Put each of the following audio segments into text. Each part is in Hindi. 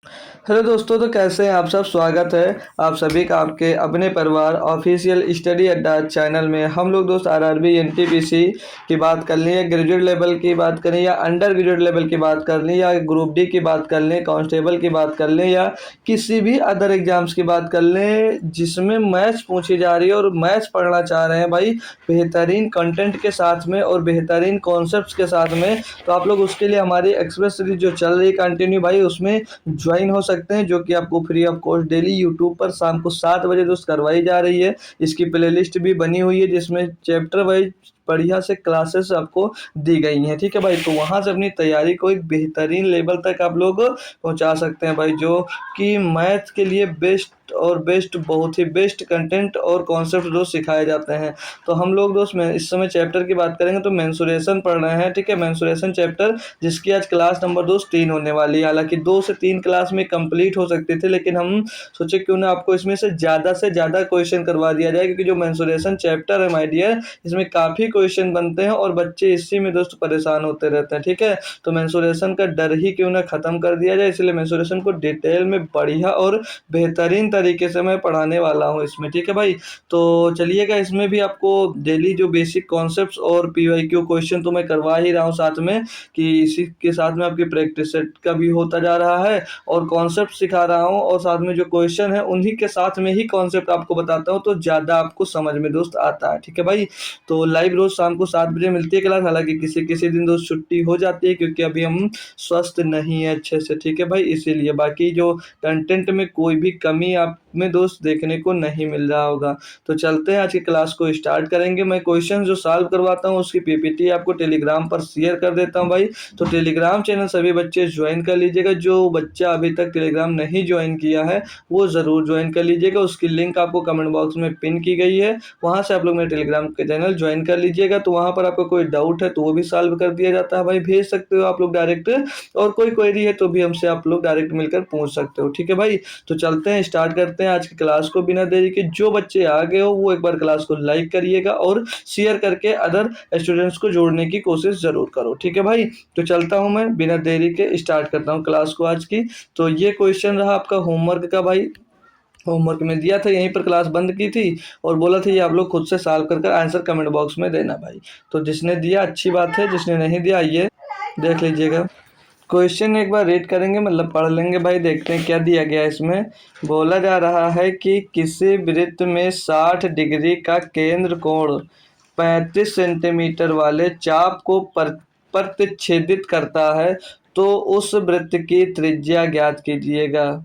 हेलो दोस्तों, तो कैसे हैं आप सब। स्वागत है आप सभी का आपके अपने परिवार ऑफिशियल स्टडी अड्डा चैनल में। हम लोग दोस्त आरआरबी एनटीपीसी की बात कर लें या ग्रेजुएट लेवल की बात करें या अंडर ग्रेजुएट लेवल की बात कर लें या ग्रुप डी की बात कर लें, कांस्टेबल की बात कर लें या किसी भी अदर एग्जाम्स की बात कर लें जिसमें मैथ्स पूछी जा रही है और मैथ्स पढ़ना चाह रहे हैं भाई बेहतरीन कंटेंट के साथ में और बेहतरीन कॉन्सेप्ट्स के साथ में, तो आप लोग उसके लिए हमारी एक्सप्रेस सीरीज जो चल रही है कंटिन्यू भाई उसमें ज्वाइन हो सकते हैं, जो कि आपको free of cost daily YouTube पर शाम को 7 बजे दोस्त करवाई जा रही है। इसकी प्लेलिस्ट भी बनी हुई है जिसमें चैप्टर वाइज बढ़िया से क्लासेस आपको दी गई हैं। ठीक है भाई, तो वहाँ से अपनी तैयारी को एक बेहतरीन लेवल तक आप लोग पहुँचा सकते हैं भाई, जो कि मैथ के लिए बेस्ट और बेस्ट बहुत ही बेस्ट कंटेंट और कॉन्सेप्ट दोस्त सिखाए जाते हैं। तो हम लोग दोस्त में इस समय चैप्टर की बात करेंगे तो मेंसुरेशन पढ़ रहे हैं। ठीक है, मेंसुरेशन चैप्टर जिसकी आज क्लास नंबर दोस्त 3 होने वाली है। हालांकि 2 से 3 क्लास में कंप्लीट हो सकती थी, लेकिन हम सोचे क्यों ना आपको इसमें से ज़्यादा क्वेश्चन करवा दिया जाए, क्योंकि जो मेंसुरेशन चैप्टर है माय डियर, इसमें काफ़ी क्वेश्चन बनते हैं और बच्चे इसी में दोस्त परेशान होते रहते हैं। ठीक है, तो मेंसुरेशन का डर ही क्यों ना ख़त्म कर दिया जाए, इसलिए मेंसुरेशन को डिटेल में बढ़िया और बेहतरीन तरीके से मैं पढ़ाने वाला हूँ इसमें। ठीक है भाई, तो चलिएगा, इसमें भी आपको डेली जो बेसिक कॉन्सेप्ट्स और पीवाईक्यू क्वेश्चन तो मैं करवा ही रहा हूँ साथ में, कि इसी के साथ में आपकी प्रैक्टिस सेट का भी होता जा रहा है और कॉन्सेप्ट सिखा रहा हूँ और साथ में जो क्वेश्चन है उन्हीं के साथ में ही कॉन्सेप्ट आपको बताता हूँ, तो ज़्यादा आपको समझ में दोस्त आता है। ठीक है भाई, तो लाइव रोज शाम को 7 बजे मिलती है क्लास। हालांकि किसी किसी दिन दोस्त छुट्टी हो जाती है क्योंकि अभी हम स्वस्थ नहीं है अच्छे से। ठीक है भाई, इसीलिए बाकी जो कंटेंट में कोई भी कमी आप में दोस्त देखने को नहीं मिल रहा होगा। तो चलते हैं, आज की क्लास को स्टार्ट करेंगे। मैं क्वेश्चन जो सॉल्व करवाता हूँ उसकी पीपीटी आपको टेलीग्राम पर शेयर कर देता हूँ भाई, तो टेलीग्राम चैनल सभी बच्चे ज्वाइन कर लीजिएगा। जो बच्चा अभी तक टेलीग्राम नहीं ज्वाइन किया है वो ज़रूर ज्वाइन कर लीजिएगा, उसकी लिंक आपको कमेंट बॉक्स में पिन की गई है, वहाँ से आप लोग मेरे टेलीग्राम के चैनल ज्वाइन कर लीजिएगा। तो वहाँ पर आपको कोई डाउट है तो वो भी सॉल्व कर दिया जाता है भाई, भेज सकते हो आप लोग डायरेक्ट, और कोई क्वेरी है तो भी हमसे आप लोग डायरेक्ट मिलकर पूछ सकते हो। ठीक है भाई, तो चलते हैं, स्टार्ट करते हैं आज की क्लास को बिना देरी के। जो बच्चे आ गए हो वो एक बार क्लास को लाइक करिएगा और शेयर करके अदर स्टूडेंट्स को जोड़ने की कोशिश जरूर करो। ठीक है भाई, तो चलता हूं, मैं बिना देरी के स्टार्ट करता हूं क्लास को आज की। तो ये क्वेश्चन रहा आपका होमवर्क का भाई। होमवर्क में दिया था, यहीं पर क्लास बंद की थी और बोला था ये आप लोग खुद से सॉल्व कर आंसर कमेंट बॉक्स में देना भाई। तो जिसने दिया अच्छी बात है, जिसने नहीं दिया ये देख लीजिएगा। क्वेश्चन एक बार रीड करेंगे, मतलब पढ़ लेंगे भाई, देखते हैं क्या दिया गया है इसमें। बोला जा रहा है कि किसी वृत्त में 60 डिग्री का केंद्र कोण 35 सेंटीमीटर वाले चाप को प्रतिच्छेदित करता है, तो उस वृत्त की त्रिज्या ज्ञात कीजिएगा।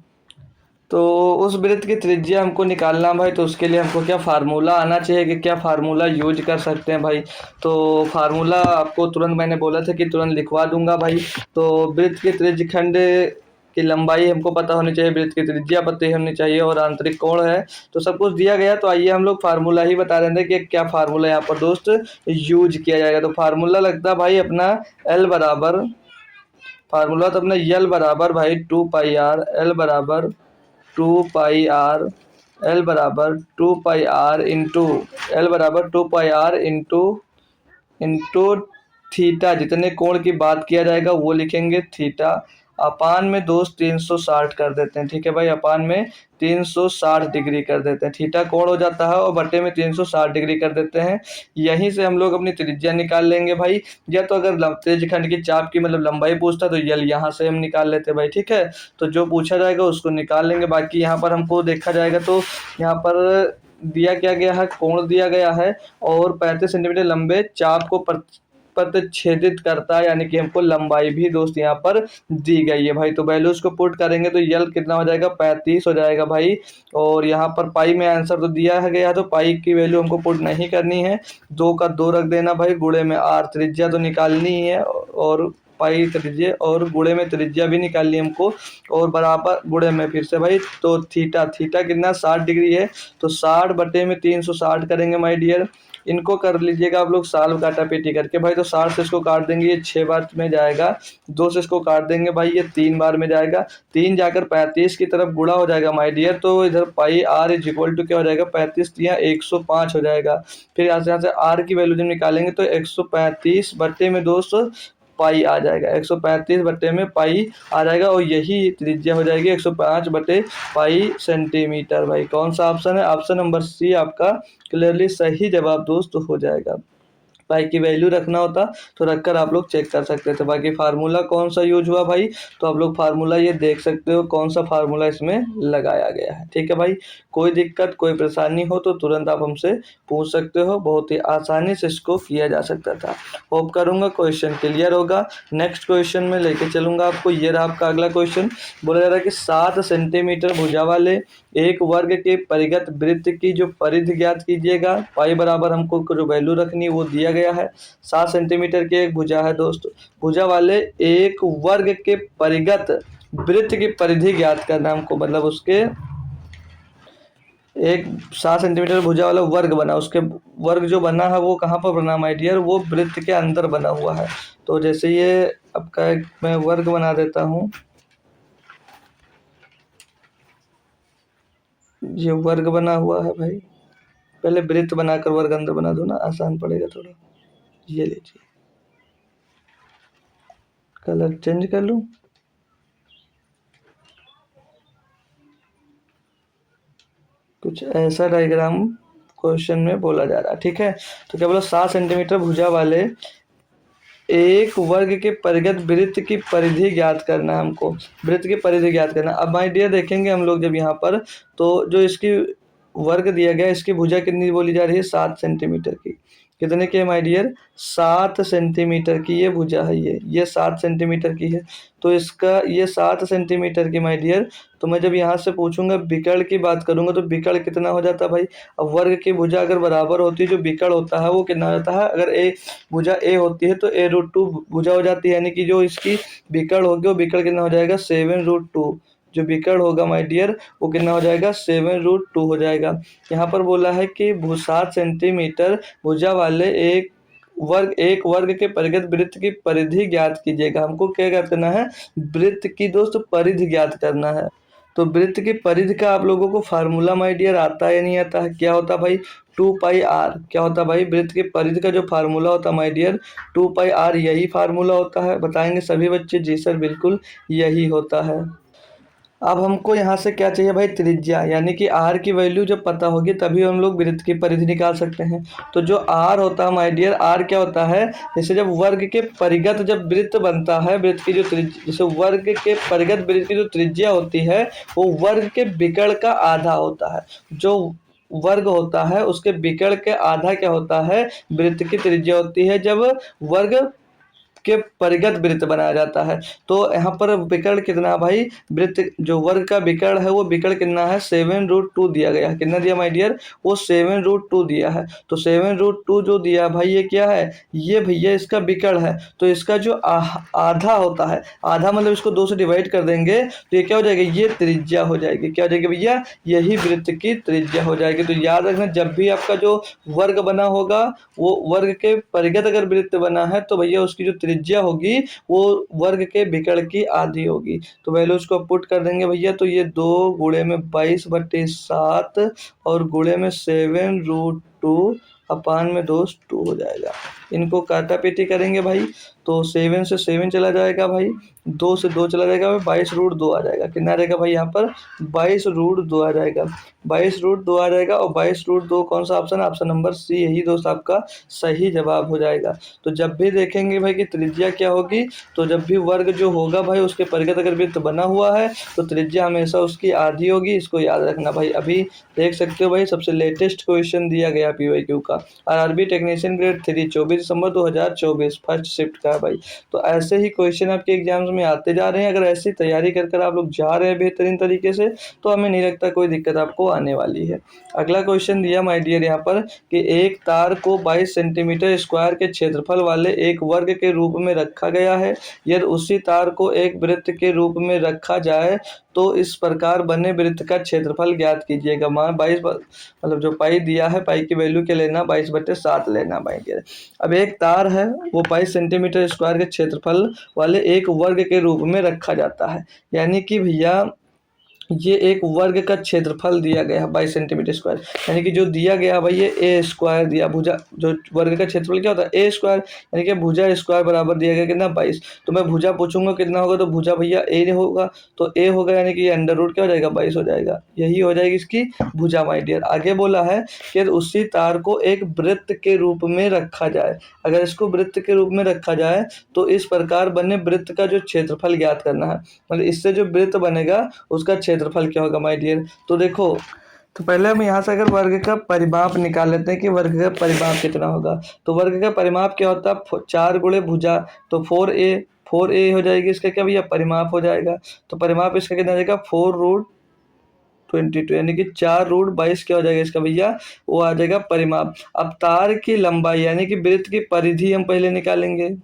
तो उस वृत्त की त्रिज्या हमको निकालना भाई, तो उसके लिए हमको क्या फार्मूला आना चाहिए, कि क्या फार्मूला यूज कर सकते हैं भाई। तो फार्मूला आपको तुरंत मैंने बोला था कि तुरंत लिखवा दूंगा भाई। तो वृत्त के त्रिज्यखंड की लंबाई हमको पता होनी चाहिए, वृत्त की त्रिज्या पता होनी चाहिए और आंतरिक कोण है, तो सब कुछ दिया गया। तो आइए हम लोग फार्मूला ही बता रहे थे कि क्या फार्मूला यहाँ पर दोस्त यूज किया जाएगा। तो फार्मूला लगता है भाई अपना एल बराबर, फार्मूला तो अपना यल बराबर भाई 2 पाई आर, एल बराबर 2 पाई आर, एल बराबर 2 पाई आर इंटू, एल बराबर 2 पाई आर इंटू थीटा, जितने कोण की बात किया जाएगा वो लिखेंगे थीटा, अपान में दोस्त 360 कर देते हैं। ठीक है भाई, अपान में 360 डिग्री कर देते हैं, थीटा कोण हो जाता है और बटे में 360 डिग्री कर देते हैं। यहीं से हम लोग अपनी त्रिज्या निकाल लेंगे भाई, या तो अगर त्रिज्यखंड की चाप की मतलब लंबाई पूछता तो यल यहाँ से हम निकाल लेते भाई। ठीक है, तो जो पूछा जाएगा उसको निकाल लेंगे। बाकी यहाँ पर हमको देखा जाएगा तो यहाँ पर दिया क्या गया है, कोण दिया गया है और 35 सेंटीमीटर लंबे चाप को प्रतिच्छेदित करता है, यानी कि हमको लंबाई भी दोस्त यहाँ पर दी गई है भाई। तो वैल्यूज को पुट करेंगे तो यल कितना हो जाएगा, 35 हो जाएगा भाई। और यहाँ पर पाई में आंसर तो दिया है गया, तो पाई की वैल्यू हमको पुट नहीं करनी है, 2 का 2 रख देना भाई, गुणे में आर, त्रिज्या तो निकालनी ही है और पाई त्रिज्या और गुणे में त्रिज्या भी निकालनी हमको और बराबर गुणे में फिर से भाई। तो थीटा कितना 60 डिग्री है, तो 60 बटे में 360 करेंगे माय डियर। इनको कर लीजिएगा आप लोग सॉल्व काटापीटी करके भाई। तो 60 से इसको काट देंगे, ये 6 बार में जाएगा, 2 से इसको काट देंगे भाई, ये 3 बार में जाएगा, 3 जाकर 35 की तरफ गुणा हो जाएगा माय डियर। तो इधर pi R is equal to क्या हो जाएगा, 35 या 105 हो जाएगा। फिर यहाँ से आर की वैल्यू जब निकालेंगे तो 135 बटे में 200 पाई आ जाएगा। 135 बटे में पाई आ जाएगा और यही त्रिज्या हो जाएगी 105 बटे पाई सेंटीमीटर। भाई कौन सा ऑप्शन है? ऑप्शन नंबर सी आपका क्लियरली सही जवाब दोस्त हो जाएगा। पाई की वैल्यू रखना होता तो रखकर आप लोग चेक कर सकते थे। बाकी फार्मूला कौन सा यूज हुआ भाई, तो आप लोग फार्मूला ये देख सकते हो कौन सा फार्मूला इसमें लगाया गया है। ठीक है भाई, कोई दिक्कत कोई परेशानी हो तो तुरंत आप हमसे पूछ सकते हो, बहुत ही आसानी से इसको किया जा सकता था। होप करूंगा क्वेश्चन क्लियर होगा। नेक्स्ट क्वेश्चन में लेके चलूंगा आपको। ये रहा आपका अगला क्वेश्चन। बोला जा रहा है कि 7 सेंटीमीटर भुजा वाले एक वर्ग के परिगत वृत्त की जो परिधि ज्ञात कीजिएगा। पाई बराबर हमको जो वैल्यू रखनी है वो दिया गया है। 7 सेंटीमीटर की एक भुजा है दोस्तों, भुजा वाले एक वर्ग के परिगत वृत्त की परिधि ज्ञात करना हमको, मतलब उसके एक 7 सेंटीमीटर भुजा वाला वर्ग बना, उसके वर्ग जो बना है वो कहाँ पर बना माय डियर, वो वृत्त के अंदर बना हुआ है। तो जैसे ये आपका एक मैं वर्ग बना देता हूँ, ये वर्ग बना हुआ है भाई। पहले वृत्त बनाकर वर्ग अंदर बना दो ना, आसान पड़ेगा थोड़ा। ये लीजिए, कलर चेंज कर लूं, कुछ ऐसा डायग्राम क्वेश्चन में बोला जा रहा है। ठीक है, तो क्या बोला, 7 सेंटीमीटर भुजा वाले एक वर्ग के परिगत वृत्त की परिधि ज्ञात करना है हमको, वृत्त की परिधि ज्ञात करना। अब माय डियर देखेंगे हम लोग जब यहाँ पर, तो जो इसकी वर्ग दिया गया, इसकी भुजा कितनी बोली जा रही है, 7 सेंटीमीटर की। कितने की है माय डियर, 7 सेंटीमीटर की ये भुजा है, ये 7 सेंटीमीटर की है। तो इसका ये 7 सेंटीमीटर की माय डियर, तो मैं जब यहाँ से पूछूंगा विकर्ण की बात करूंगा तो विकर्ण कितना हो जाता है भाई। अब वर्ग की भुजा अगर बराबर होती है, जो विकर्ण होता है वो कितना हो जाता है, अगर ए भुजा ए होती है तो a√2 भुजा हो जाती है, यानी कि जो इसकी विकर्ण होगी वो विकर्ण कितना हो जाएगा, 7√2। जो विकर्ण होगा माय डियर वो कितना हो जाएगा, 7√2 हो जाएगा। यहाँ पर बोला है कि 7 सेंटीमीटर भुजा वाले एक वर्ग के परिगत वृत्त की परिधि ज्ञात कीजिएगा। हमको क्या ज्ञात करना है, वृत्त की दोस्त परिधि ज्ञात करना है। तो वृत्त की परिधि का आप लोगों को फार्मूला माय डियर आता है या नहीं आता है, क्या होता है भाई, 2πr। क्या होता है भाई, वृत्त की परिधि का जो फार्मूला होता है माय डियर 2πr, यही फार्मूला होता है। बताएंगे सभी बच्चे, जी सर बिल्कुल यही होता है। अब हमको यहाँ से क्या चाहिए भाई, त्रिज्या, यानी कि r की वैल्यू जब पता होगी तभी हम लोग वृत्त की परिधि निकाल सकते हैं। तो जो r होता है माय डियर, r क्या होता है, जैसे जब वर्ग के परिगत जब वृत्त बनता है, वृत्त की जो जैसे वर्ग के परिगत वृत्त की जो त्रिज्या होती है वो वर्ग के विकर्ण का आधा होता है। जो वर्ग होता है उसके विकर्ण के आधा क्या होता है, वृत्त की त्रिज्या होती है, जब वर्ग के परिगत वृत्त बनाया जाता है। तो यहाँ पर विकर्ण कितना है भाई, वृत्त जो वर्ग का विकर्ण है वो विकर्ण कितना है, 7√2 दिया गया है। कितना दिया माय डियर, वो 7√2 दिया है। तो 7√2 जो दिया भाई ये क्या है, ये भैया इसका विकर्ण है। तो इसका जो आधा होता है, आधा मतलब इसको 2 से डिवाइड कर देंगे तो ये क्या हो जाएगा, ये त्रिज्या हो जाएगी। क्या हो जाएगी भैया, यही वृत्त की त्रिज्या हो जाएगी। तो याद रखना, जब भी आपका जो वर्ग बना होगा वो वर्ग के परिगत अगर वृत्त बना है तो भैया उसकी जो त्रिज्या होगी वो वर्ग के विकर्ण की आधी होगी। तो वैल्यूज को पुट कर देंगे भैया, तो ये 2 गुणे में 22/7 और गुणे में 7√2 अपान में 2 हो जाएगा। इनको काटा पीटी करेंगे भाई, तो 7 से 7 चला जाएगा भाई, 2 से 2 चला जाएगा भाई, 22√2 आ जाएगा। कितना रहेगा भाई यहाँ पर, 22√2 आ जाएगा। 22√2 आ जाएगा और 22√2 कौन सा ऑप्शन, ऑप्शन नंबर सी, यही दोस्त आपका सही जवाब हो जाएगा। तो जब भी देखेंगे भाई कि त्रिज्या क्या होगी, तो जब भी वर्ग जो होगा भाई उसके परिगत अगर वृत्त बना हुआ है तो त्रिज्या हमेशा उसकी आधी होगी, इसको याद रखना भाई। अभी देख सकते हो भाई सबसे लेटेस्ट क्वेश्चन दिया गया PYQ का, RRB टेक्नीशियन ग्रेड 3 24 दिसंबर 2024 फर्स्ट शिफ्ट का है भाई। तो ऐसे ही क्वेश्चन आपके एग्जाम्स में आते जा रहे हैं। अगर ऐसी तैयारी कर आप लोग जा रहे हैं बेहतरीन तरीके से तो हमें नहीं लगता कोई दिक्कत आपको आने वाली है। अगला क्वेश्चन दिया माय डियर यहाँ पर कि एक तार को 22 सेंटीमीटर स्क्वायर के क्षेत्रफल वाले एक वर्ग के रूप में रखा गया है। यदि उसी तार को एक वृत्त के रूप में रखा जाए तो इस प्रकार बने वृत्त का क्षेत्रफल ज्ञात कीजिएगा। मान 22 मतलब जो पाई दिया है, पाई की वैल्यू क्या लेना, 22/7 लेना भाई डियर। अब एक तार है वो 22 सेंटीमीटर स्क्वायर के क्षेत्रफल वाले एक वर्ग के रूप में रखा जाता है, यानी कि भैया ये एक वर्ग का क्षेत्रफल दिया गया है 22 सेंटीमीटर स्क्वायर, यानी कि जो दिया गया भाई ये ए स्क्वायर दिया, भुजा जो वर्ग का क्षेत्रफल क्या होता है ए स्क्वायर, यानी कि भुजा स्क्वायर बराबर दिया गया कितना 22। तो मैं भुजा पूछूंगा कितना होगा, तो भुजा भैया ए होगा, तो ए होगा यानी कि ये अंडर रूट क्या हो जाएगा 22 हो जाएगा, यही हो जाएगी इसकी भुजा माय डियर। आगे बोला है कि उसी तार को एक वृत्त के रूप में रखा जाए, अगर इसको वृत्त के रूप में रखा जाए तो इस प्रकार बने वृत्त का जो क्षेत्रफल ज्ञात करना है, मतलब इससे जो वृत्त बनेगा उसका क्षेत्रफल क्या होगा माय डियर। तो देखो, तो पहले हम यहाँ से अगर वर्ग का परिमाप निकाल लेते हैं कि वर्ग का परिमाप कितना होगा। तो वर्ग का परिमाप क्या होता है 4 गुणे भुजा, तो 4a हो जाएगी इसका क्या भैया परिमाप हो जाएगा। तो परिमाप इसका कितना हो जाएगा 4√22, यानी कि 4√22 क्या हो जाएगा इसका भैया, वो आ जाएगा परिमाप। अब तार की लंबाई यानी कि वृत्त की परिधि हम पहले निकालेंगे।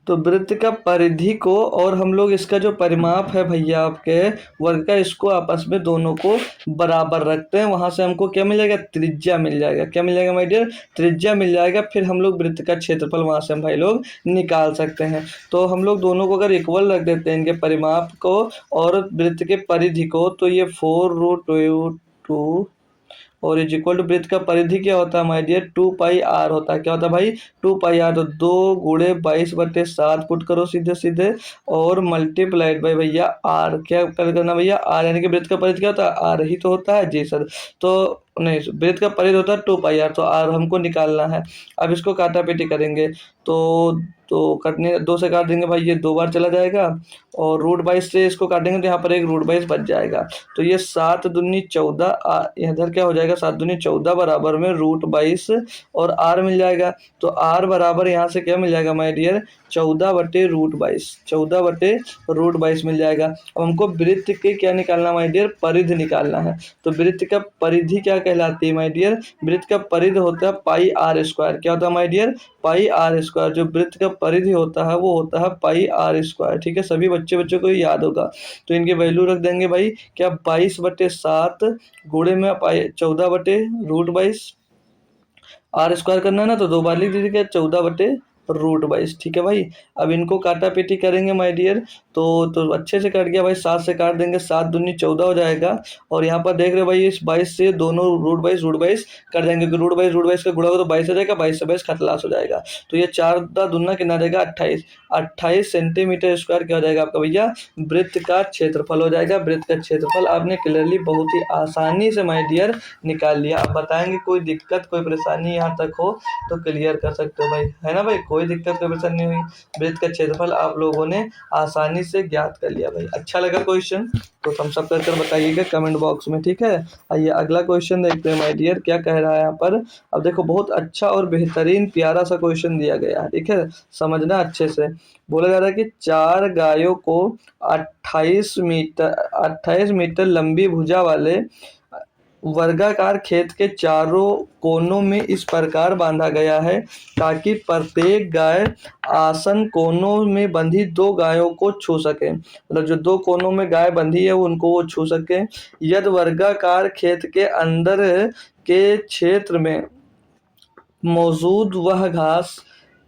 तो वृत्त का परिधि को और हम लोग इसका जो परिमाप है भैया आपके वर्ग का, इसको आपस में दोनों को बराबर रखते हैं, वहां से हमको क्या मिल जाएगा त्रिज्या मिल जाएगा। क्या मिल जाएगा माय डियर, त्रिज्या मिल जाएगा। फिर हम लोग वृत्त का क्षेत्रफल वहां से हम भाई लोग निकाल सकते हैं। तो हम लोग दोनों को अगर इक्वल रख देते हैं इनके परिमाप को और वृत्त के परिधि को, तो ये 4√2 और इज इक्वल टू वृत्त का परिधि क्या होता है माय डियर 2πr होता है। क्या होता है भाई 2πr, तो 2 × 22/7 पुट करो सीधे सीधे और मल्टीप्लाइड बाई भैया आर, क्या करना भैया आर, यानी कि वृत्त का परिधि क्या होता है आर ही तो होता है जी सर। तो नहीं, वृत्त का परिधि होता है 2πr, तो आर हमको निकालना है। अब इसको काटा पेटी करेंगे तो कटने 2 से काट देंगे भाई, ये 2 बार चला जाएगा और √22 से इसको काटेंगे तो यहाँ पर एक √22 बच जाएगा। तो ये 7 दूनी 14, इधर क्या हो जाएगा 7 दूनी 14 बराबर में √22 और आर मिल जाएगा। तो आर बराबर यहाँ से क्या मिल जाएगा माय डियर 14/√22 मिल जाएगा। अब हमको वृत्त के क्या निकालना माय डियर परिधि निकालना है। तो वृत्त का परिधि क्या कहलाती है माय डियर, वृत्त का परिधि होता है πr²। क्या होता है माय डियर πr², जो वृत्त का परिधि होता है वो होता है πr²। ठीक है, सभी बच्चों को याद होगा। तो इनके वैल्यू रख देंगे भाई क्या 22/7 गुणे में 14/√22, आर स्क्वायर करना है ना तो 2 बार लिख दीजिए 14/√22। ठीक है भाई, अब इनको काटा पेटी करेंगे माय डियर। तो अच्छे से कट गया भाई, 7 से काट देंगे, 7 दूनी 14 हो जाएगा। और यहाँ पर देख रहे हो भाई इस 22 से दोनों √22 कट जाएंगे, क्योंकि √22 का गुणा हो तो 22 हो जाएगा, 22 से 22 खतलास हो जाएगा। तो ये 4 दूना कितना देगा 28 सेंटीमीटर स्क्वायर क्या हो जाएगा आपका भैया वृत्त का क्षेत्रफल हो जाएगा। वृत्त का क्षेत्रफल आपने क्लियरली बहुत ही आसानी से माय डियर निकाल लिया। आप बताएंगे कोई दिक्कत कोई परेशानी यहाँ तक हो तो क्लियर कर सकते हो भाई, है ना भाई, कोई दिक्कत कोई परेशानी नहीं हुई। वृत्त का क्षेत्रफल आप लोगों ने आसानी से ज्ञात कर लिया भाई। अच्छा लगा क्वेश्चन तो थम्स अप कर बताइएगा कमेंट बॉक्स में। ठीक है, आइए अगला क्वेश्चन देखते हैं माय डियर क्या कह रहा है यहाँ पर। अब देखो बहुत अच्छा और बेहतरीन प्यारा सा क्वेश्चन दिया गया है, ठीक है, समझना अच्छे से। बोला जा रहा है कि 4 गायों को 28 मीटर लंबी भुजा वाले वर्गाकार खेत के चारों कोनों में इस प्रकार बांधा गया है ताकि प्रत्येक गाय आसन कोनों में बंधी 2 गायों को छू सके, मतलब जो 2 कोनों में गाय बंधी है उनको वो छू सके। यदि वर्गाकार खेत के अंदर के क्षेत्र में मौजूद वह घास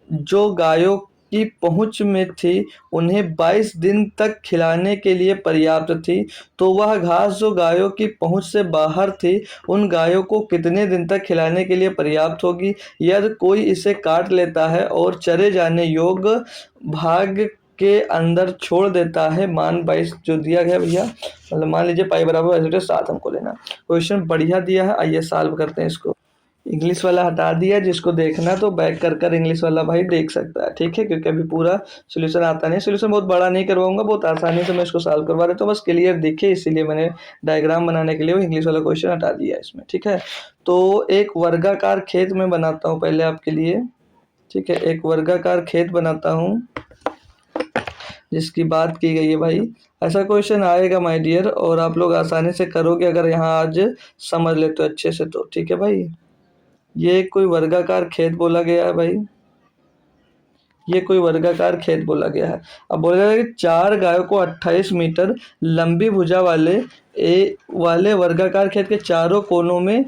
जो गायों की पहुंच में थी उन्हें 22 दिन तक खिलाने के लिए पर्याप्त थी, तो वह घास जो गायों की पहुंच से बाहर थी उन गायों को कितने दिन तक खिलाने के लिए पर्याप्त होगी। यदि कोई इसे काट लेता है और चरे जाने योग्य भाग के अंदर छोड़ देता है, मान 22 जो दिया गया भैया, मतलब मान लीजिए पाई बराबर 7 हमको लेना। क्वेश्चन बढ़िया दिया है, आइए सॉल्व करते हैं इसको। इंग्लिश वाला हटा दिया, जिसको देखना तो बैक कर इंग्लिश वाला भाई देख सकता है। ठीक है, क्योंकि अभी पूरा सोल्यूशन आता नहीं, सोल्यूशन बहुत बड़ा नहीं करवाऊंगा, बहुत आसानी से मैं इसको सॉल्व करवा देता हूँ, बस क्लियर दिखे इसीलिए मैंने डायग्राम बनाने के लिए वो इंग्लिश वाला क्वेश्चन हटा दिया इसमें। ठीक है, तो एक वर्गाकार खेत में बनाता हूँ पहले आपके लिए। ठीक है, एक वर्गाकार खेत बनाता हूँ जिसकी बात की गई है भाई। ऐसा क्वेश्चन आएगा माय डियर और आप लोग आसानी से करोगे अगर यहाँ आज समझ ले तो अच्छे से। तो ठीक है भाई, ये कोई वर्गाकार खेत बोला गया है भाई, ये कोई वर्गाकार खेत बोला गया है। अब बोला जा रहा है कि 4 गायों को 28 मीटर लंबी भुजा वाले वर्गाकार खेत के चारों कोनों में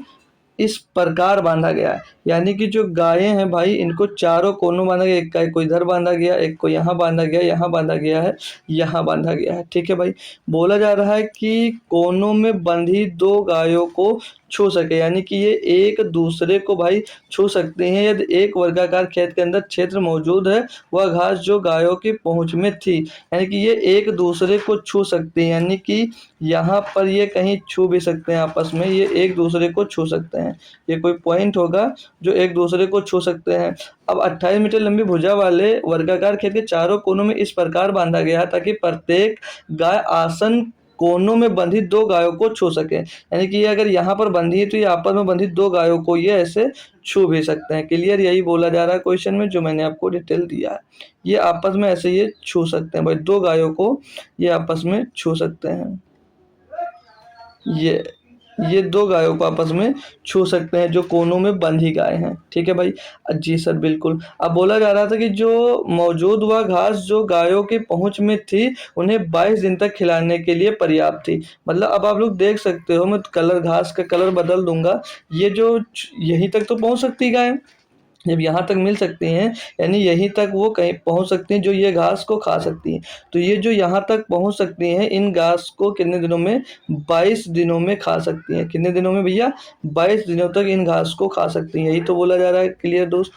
इस प्रकार बांधा गया है, यानी कि जो गायें हैं भाई इनको चारों कोनों बांधा गया, एक गाय को इधर बांधा गया, एक को यहाँ बांधा गया, यहाँ बांधा गया है, यहाँ बांधा गया है। ठीक है भाई, बोला जा रहा है कि कोनों में बंधी दो गायों को छू सके, यानी कि ये एक दूसरे को भाई छू सकते हैं यदि एक वर्गाकार खेत के अंदर क्षेत्र मौजूद है वह घास जो गायों की पहुंच में थी, यानी कि ये एक दूसरे को छू सकते हैं, यानी कि यहाँ पर ये कहीं छू भी सकते हैं आपस में, ये एक दूसरे को छू सकते हैं, ये कोई पॉइंट होगा जो एक दूसरे को छू सकते हैं। अब 28 मीटर लंबी भुजा वाले वर्गाकार खेत के चारों कोनों में इस प्रकार बांधा गया ताकि प्रत्येक गाय आसन कोनों में बंधी दो गायों को छू सके, यानी कि ये अगर यहाँ पर बंधी है तो ये आपस में बंधी दो गायों को ये ऐसे छू भी सकते हैं। क्लियर, यही बोला जा रहा है क्वेश्चन में जो मैंने आपको डिटेल दिया है, ये आपस में ऐसे ये छू सकते हैं भाई, दो गायों को ये आपस में छू सकते हैं, ये दो गायों को आपस में छू सकते हैं जो कोनों में बंधी गाय हैं। ठीक है भाई, जी सर बिल्कुल। अब बोला जा रहा था कि जो मौजूद वह घास जो गायों की पहुंच में थी उन्हें 22 दिन तक खिलाने के लिए पर्याप्त थी, मतलब अब आप लोग देख सकते हो, मैं कलर घास का कलर बदल दूंगा, ये जो यहीं तक तो पहुंच सकती गाय, जब यहाँ तक मिल सकती हैं यानी यहीं तक वो कहीं पहुँच सकती हैं जो ये घास को खा सकती हैं, तो ये जो यहाँ तक पहुँच सकती हैं इन घास को कितने दिनों में, 22 दिनों में खा सकती हैं। कितने दिनों में भैया, 22 दिनों तक इन घास को खा सकती हैं, यही तो बोला जा रहा है। क्लियर दोस्त,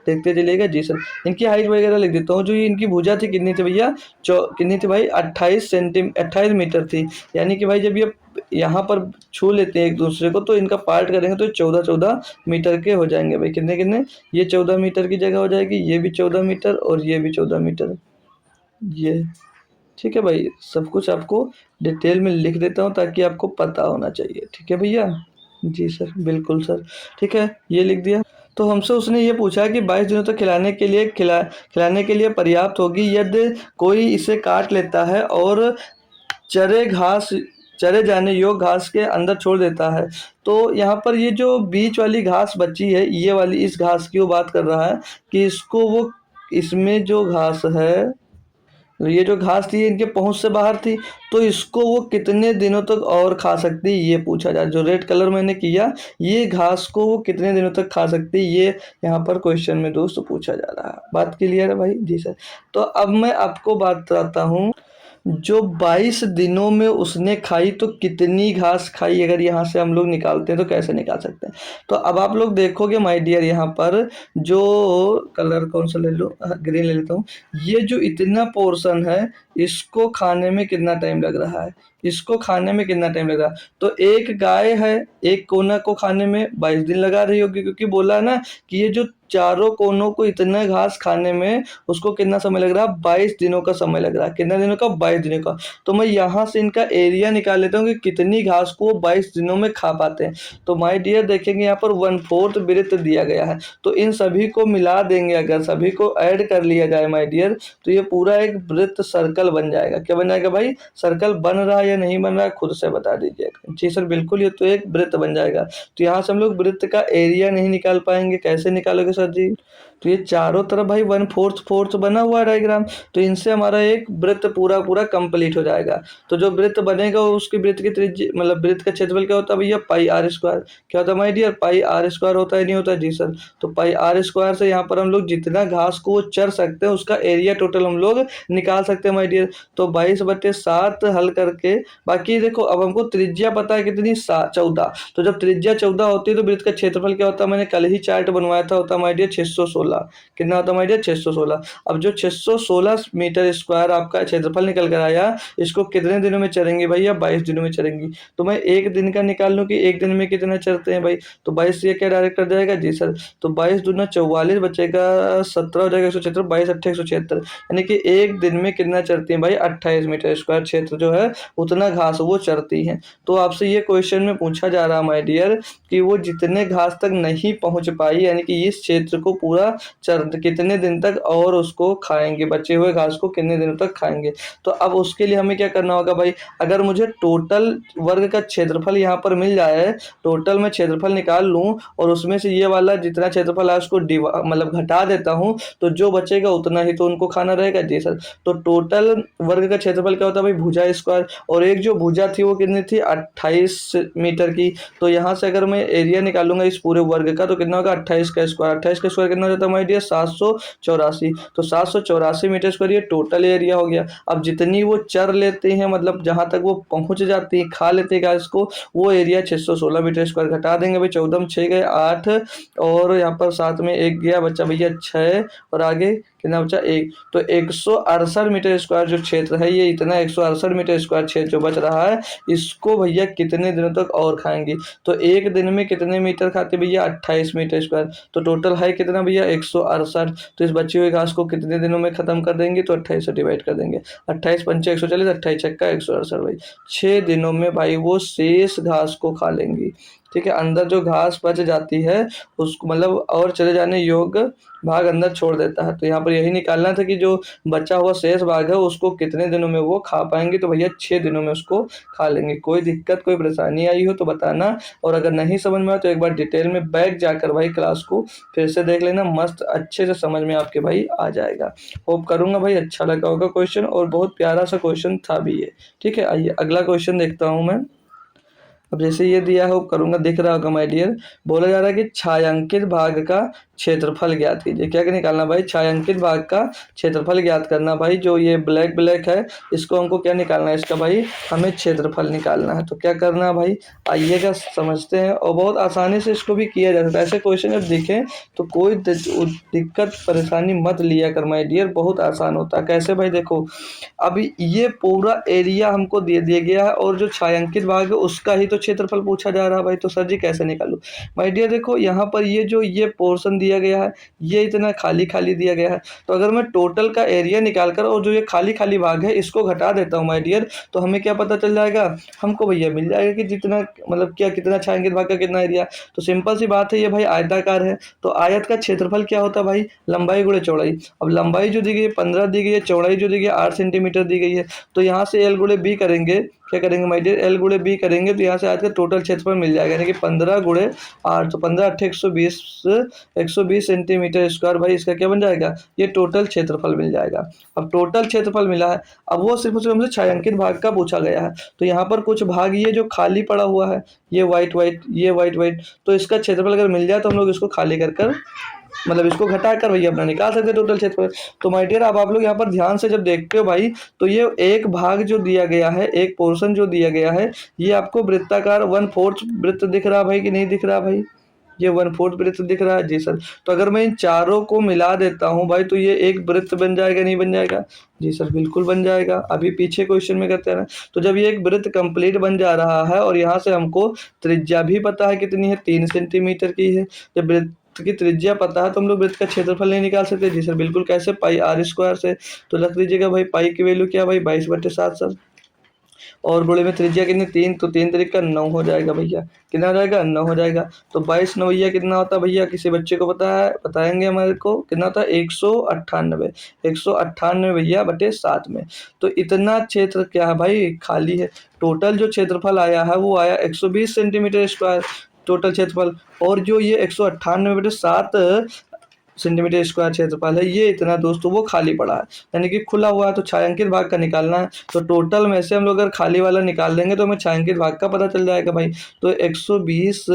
देखते चलिएगा। जी सर, इनकी हाइट वगैरह लिख देता हूँ। जो ये इनकी भुजा थी कितनी थी भैया, कितनी थी भाई, 28 मीटर थी, यानी कि भाई जब ये यहाँ पर छू लेते हैं एक दूसरे को तो इनका पार्ट करेंगे तो 14 मीटर के हो जाएंगे भाई। कितने कितने, ये 14 मीटर की जगह हो जाएगी, ये भी 14 मीटर और ये भी 14 मीटर, ये ठीक है भाई। सब कुछ आपको डिटेल में लिख देता हूँ ताकि आपको पता होना चाहिए। ठीक है भैया, जी सर बिल्कुल सर। ठीक है, ये लिख दिया। तो हमसे उसने ये पूछा कि 22 दिनों तक खिलाने के लिए पर्याप्त होगी यदि कोई इसे काट लेता है और चरे जाने योग्य घास के अंदर छोड़ देता है। तो यहाँ पर ये जो बीच वाली घास बची है, ये वाली, इस घास की वो बात कर रहा है कि इसको वो, इसमें जो घास है, ये जो घास थी इनके पहुंच से बाहर थी, तो इसको वो कितने दिनों तक और खा सकती, ये पूछा जा, जो रेड कलर मैंने किया, ये घास को वो कितने दिनों तक खा सकती, ये यहाँ पर क्वेश्चन में दोस्त पूछा जा रहा है। बात क्लियर है भाई, जी सर। तो अब मैं आपको बात बताता हूँ, जो 22 दिनों में उसने खाई तो कितनी घास खाई, अगर यहाँ से हम लोग निकालते हैं तो कैसे निकाल सकते हैं। तो अब आप लोग देखोगे माय डियर, यहाँ पर जो कलर कौन सा ले लो, ग्रीन ले लेता हूँ, ये जो इतना पोर्शन है इसको खाने में कितना टाइम लग रहा है, इसको खाने में कितना टाइम लग रहा है। तो एक गाय है, एक कोना को खाने में 22 दिन लगा रही होगी, क्योंकि बोला ना कि ये जो चारों कोनों को इतना घास खाने में उसको कितना समय लग रहा है, 22 दिनों का समय लग रहा है। कितना दिनों का, 22 दिनों का। तो मैं यहाँ से इनका एरिया निकाल लेता हूँ कि कितनी घास को 22 दिनों में खा पाते हैं। तो माय डियर देखेंगे यहाँ पर 1/4 वृत्त दिया गया है, तो इन सभी को मिला देंगे, अगर सभी को ऐड कर लिया जाए माय डियर, तो ये पूरा एक वृत्त सर्कल बन जाएगा। क्या बन जाएगा भाई, सर्कल बन रहा है या नहीं बन रहा है, खुद से बता दीजिएगा। जी सर बिल्कुल, ये तो एक वृत्त बन जाएगा। तो यहाँ से हम लोग वृत्त का एरिया नहीं निकाल पाएंगे, कैसे निकालोगे सर जी। तो ये चारों तरफ भाई 1/4 बना हुआ है डायग्राम, तो इनसे हमारा एक वृत्त पूरा पूरा कंप्लीट हो जाएगा। तो जो वृत्त बनेगा उसकी वृत्त की त्रिज्या, मतलब वृत्त का क्षेत्रफल क्या होता है भैया, πr²। क्या होता है माय डियर, πr² होता है, नहीं होता है जी सर। तो πr² से यहाँ पर हम लोग जितना घास को वो चर सकते हैं उसका एरिया टोटल हम लोग निकाल सकते हैं माय डियर। तो 22/7 हल करके, बाकी देखो अब हमको त्रिज्या पता है कितनी, 14। तो जब त्रिज्या 14 होती है तो वृत्त का क्षेत्रफल क्या होता है, मैंने कल ही चार्ट बनवाया था, होता है माय डियर 616। कितना होता है माय डियर, 616। अब जो 616 मीटर स्क्वायर आपका क्षेत्रफल निकल कर आया, इसको कितने दिनों में चरेंगे भैया, 22 दिनों में चरेंगी। तो मैं एक दिन का निकाल लूँ कि एक दिन में कितना चरते हैं भाई, तो 22 ये क्या डायरेक्ट कर जाएगा जी सर। तो 22 दूना 44 बचेगा, 17 हो जाएगा 176, 22 8 176, यानी कि एक दिन में कितना चरती है भाई, 28 मीटर स्क्वायर क्षेत्र जो है उतना घास वो चरती हैं। तो आपसे ये क्वेश्चन में पूछा जा रहा है माय डियर कि वो जितने घास तक नहीं पहुंच पाई, यानी कि इस क्षेत्र को पूरा कितने दिन तक और उसको खाएंगे, बचे हुए घास को कितने दिनों तक खाएंगे। तो अब उसके लिए हमें क्या करना होगा भाई, अगर मुझे टोटल वर्ग का क्षेत्रफल यहाँ पर मिल जाए, टोटल मैं क्षेत्रफल निकाल लूँ और उसमें से ये वाला जितना क्षेत्रफल है उसको मतलब घटा देता हूँ, तो जो बचेगा उतना ही तो उनको खाना रहेगा। जी सर। तो टोटल वर्ग का क्षेत्रफल क्या होता है भाई, भुजा स्क्वायर, और एक जो भुजा थी वो कितनी थी, 28 मीटर की। तो यहाँ से अगर मैं एरिया निकालूंगा इस पूरे वर्ग का तो कितना होगा, 28 का स्क्वायर। 28 का स्क्वायर कितना हो जाता है हमारे डियर, 784। तो 784 मीटर स्क्वायर ये टोटल एरिया हो गया। अब जितनी वो चर लेते हैं, मतलब जहां तक वो पहुंच जाती है, खा लेते हैं घास को, वो एरिया 616 मीटर स्क्वायर। घटा देंगे भाई, 14 में 6 गए 8, और यहाँ पर 7 में 1 गया, बच्चा भैया 6, और आगे कितना बचा 1। तो 168 मीटर स्क्वायर जो क्षेत्र है, ये इतना 168 मीटर स्क्वायर क्षेत्र जो बच रहा है, इसको भैया कितने दिनों तक और खाएंगे। तो एक दिन में कितने मीटर खाते भैया, 28 मीटर स्क्वायर। तो टोटल है कितना भैया, 168। तो इस बची हुई घास को कितने दिनों में खत्म कर देंगे, तो 28 से डिवाइड कर देंगे। 28 पंचे 140, 28 छक्का 168 भाई, 6 दिनों में भाई वो शेष घास को खा लेंगी। ठीक है, अंदर जो घास बच जाती है उसको मतलब और चले जाने योग्य भाग अंदर छोड़ देता है। तो यहाँ पर यही निकालना था कि जो बचा हुआ शेष भाग है उसको कितने दिनों में वो खा पाएंगे। तो भैया 6 दिनों में उसको खा लेंगे। कोई दिक्कत कोई परेशानी आई हो तो बताना, और अगर नहीं समझ में आए तो एक बार डिटेल में बैक जाकर भाई क्लास को फिर से देख लेना, मस्त अच्छे से समझ में आपके भाई आ जाएगा। होप करूंगा भाई अच्छा लगा होगा क्वेश्चन, और बहुत प्यारा सा क्वेश्चन था भी ये। ठीक है, आइए अगला क्वेश्चन देखता हूँ मैं। अब जैसे ये दिया है, होप करूंगा दिख रहा होगा माय डियर। बोला जा रहा है कि छायांकित भाग का क्षेत्रफल ज्ञात कीजिए। क्या क्या निकालना भाई, छायांकित भाग का क्षेत्रफल ज्ञात करना भाई। जो ये ब्लैक ब्लैक है इसको हमको क्या निकालना है, इसका भाई हमें क्षेत्रफल निकालना है। तो क्या करना है भाई, आइएगा समझते हैं, और बहुत आसानी से इसको भी किया जा सकता है। ऐसे क्वेश्चन जब दिखे तो कोई दिक्कत परेशानी मत लिया कर माय डियर, बहुत आसान होता है। कैसे भाई, देखो अभी ये पूरा एरिया हमको दे दिया गया है, और जो छायांकित भाग है उसका ही तो क्षेत्रफल पूछा जा रहा है भाई। तो सर जी कैसे निकालूं माय डियर, देखो यहाँ पर ये पोर्शन दिया गया है, ये इतना खाली खाली दिया गया है। तो अगर मैं टोटल का एरिया निकालकर और जो ये खाली खाली भाग है इसको घटा देता हूँ माय डियर, तो हमें क्या पता चल जाएगा, हमको भैया मिल जाएगा कि जितना मतलब क्या कितना छायांकित भाग का कितना एरिया। तो सिंपल सी बात है, ये भाई आयताकार है, तो आयत का क्षेत्रफल क्या होता है भाई, लंबाई गुणे चौड़ाई। अब लंबाई जो दी गई है 15 दी गई है, चौड़ाई जो दी गई है 8 सेंटीमीटर दी गई है। तो यहाँ से एल गुणे बी करेंगे, क्या करेंगे माय डियर, एल गुणे बी करेंगे, तो यहाँ से आज का टोटल क्षेत्रफल मिल जाएगा, यानी कि 15 गुणे 8, तो 15 8 120 सेंटीमीटर स्क्वायर भाई। इसका क्या बन जाएगा, ये टोटल क्षेत्रफल मिल जाएगा। अब टोटल क्षेत्रफल मिला है, अब वो सिर्फ हमसे छायांकित भाग का पूछा गया है। तो यहाँ पर कुछ भाग ये जो खाली पड़ा हुआ है, ये वाइट वाइट, ये वाइट वाइट, तो इसका क्षेत्रफल अगर मिल जाए तो हम लोग इसको खाली कर मतलब इसको घटा कर भैया अपना निकाल सकते हैं टोटल क्षेत्रफल। तो माय डियर अब आप लोग यहाँ पर ध्यान से जब देखते हो भाई, तो ये एक भाग जो दिया गया है, एक पोर्शन जो दिया गया है, ये आपको वृत्ताकार 1/4 वृत्त दिख रहा भाई कि नहीं दिख रहा भाई, ये 1/4 वृत्त दिख रहा है। जी सर। तो अगर मैं इन चारों को मिला देता हूँ भाई, तो ये एक वृत्त बन जाएगा नहीं बन जाएगा, जी सर बिल्कुल बन जाएगा। अभी पीछे क्वेश्चन में करते हैं ना, तो जब ये एक वृत्त कंप्लीट बन जा रहा है और यहाँ से हमको त्रिज्या भी पता है कितनी है, 3 सेंटीमीटर की है। जब वृत्त की त्रिज्या पता है तो हम लोग वृत्त का क्षेत्रफल नहीं निकाल सकते, जी सर बिल्कुल। कैसे, पाई आर स्क्वायर से। तो रख लीजिएगा भाई, पाई की वैल्यू क्या भाई, 22/7 सर, और गोले में त्रिज्या कितनी 3, तो 3 तरीका 9 हो जाएगा भैया। कितना हो जाएगा, 9 हो जाएगा। तो 22 9 भैया कितना होता है भैया, किसी बच्चे को पता है, बताएंगे हमारे को कितना होता है, 198, 198 भैया बटे 7 में। तो इतना क्षेत्र क्या है भाई, खाली है। टोटल जो क्षेत्रफल आया है वो आया 120 सेंटीमीटर स्क्वायर टोटल क्षेत्रफल, और जो ये 198 बटे 7 सेंटीमीटर स्क्वायर क्षेत्रफल है, ये इतना दोस्तों वो खाली पड़ा है, यानी कि खुला हुआ है। तो छायांकित भाग का निकालना है, तो टोटल में से हम लोग अगर खाली वाला निकाल देंगे तो हमें छायांकित भाग का पता चल जाएगा भाई। तो 120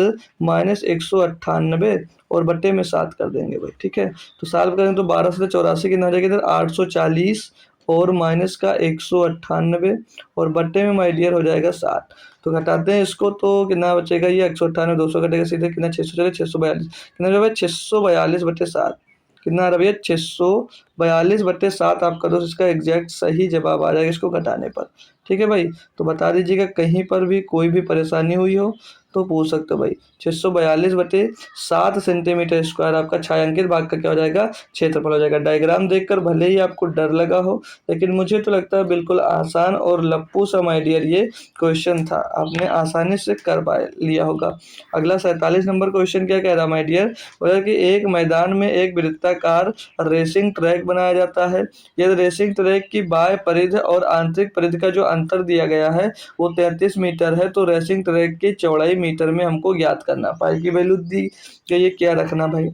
माइनस 198 और बट्टे में 7 कर देंगे भाई। ठीक है, तो सॉल्व करें तो 12 से 84 कितना हो जाएगा इधर, 840 और माइनस का 198 और बट्टे में माय डियर हो जाएगा 7। तो घटाते हैं इसको तो कितना बचेगा, ये 198 200 कटेगा सीधे कितना, 600 चले 642 कितना जो है 642 बटे 7, कितना आ रहा भैया 642 बटे 7 आपका दोस्त इसका एग्जैक्ट सही जवाब आ जाएगा इसको घटाने पर। ठीक है भाई, तो बता दीजिएगा कहीं पर भी कोई भी परेशानी हुई हो तो पूछ सकते हो भाई 642/7 सेंटीमीटर स्क्वायर आपका छायांकित भाग का क्या हो जाएगा, क्षेत्रफल हो जाएगा। डायग्राम देखकर भले ही आपको डर लगा हो, लेकिन मुझे तो लगता है बिल्कुल आसान और लप्पू सा माय डियर ये क्वेश्चन था, आपने आसानी से कर पा लिया होगा। अगला 47 नंबर क्वेश्चन क्या कह रहा माय डियर, बोला कि एक मैदान में एक वृत्ताकार रेसिंग ट्रैक बनाया जाता है। यदि रेसिंग ट्रैक की बाह्य परिधि और आंतरिक परिधि का जो अंतर दिया गया है वो 33 मीटर है, तो रेसिंग ट्रैक की चौड़ाई मीटर में हमको ज्ञात करना। पाई की वैल्यू दी गई, क्या रखना भाई।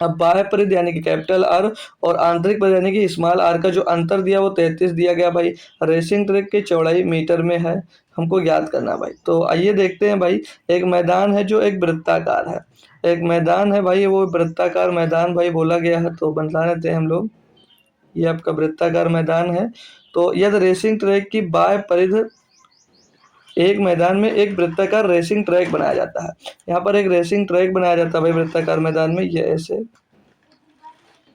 अब बाह्य परिधि यानी कि कैपिटल आर और आंतरिक परिधि यानी कि स्मॉल आर का जो अंतर दिया वो 33 दिया गया भाई। रेसिंग ट्रैक की चौड़ाई मीटर में है, हमको ज्ञात करना भाई। तो आइए देखते हैं भाई, एक मैदान है जो एक वृत्ताकार है, एक मैदान है भाई, वो वृत्ताकार मैदान भाई बोला गया है, तो बता देते हैं हम लोग, ये आपका वृत्ताकार मैदान है। तो यदि रेसिंग ट्रैक की बाह्य परिधि, एक मैदान में एक वृत्ताकार रेसिंग ट्रैक बनाया जाता है, यहाँ पर एक रेसिंग ट्रैक बनाया जाता है भाई वृत्ताकार मैदान में, ये ऐसे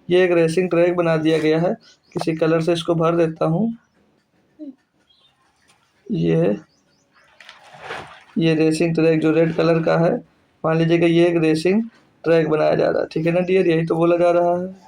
ये एक रेसिंग ट्रैक बना दिया गया है, किसी कलर से इसको भर देता हूँ। ये रेसिंग ट्रैक जो रेड कलर का है, मान लीजिए कि ये एक रेसिंग ट्रैक बनाया जा रहा है, ठीक है ना डियर, यही तो बोला जा रहा है।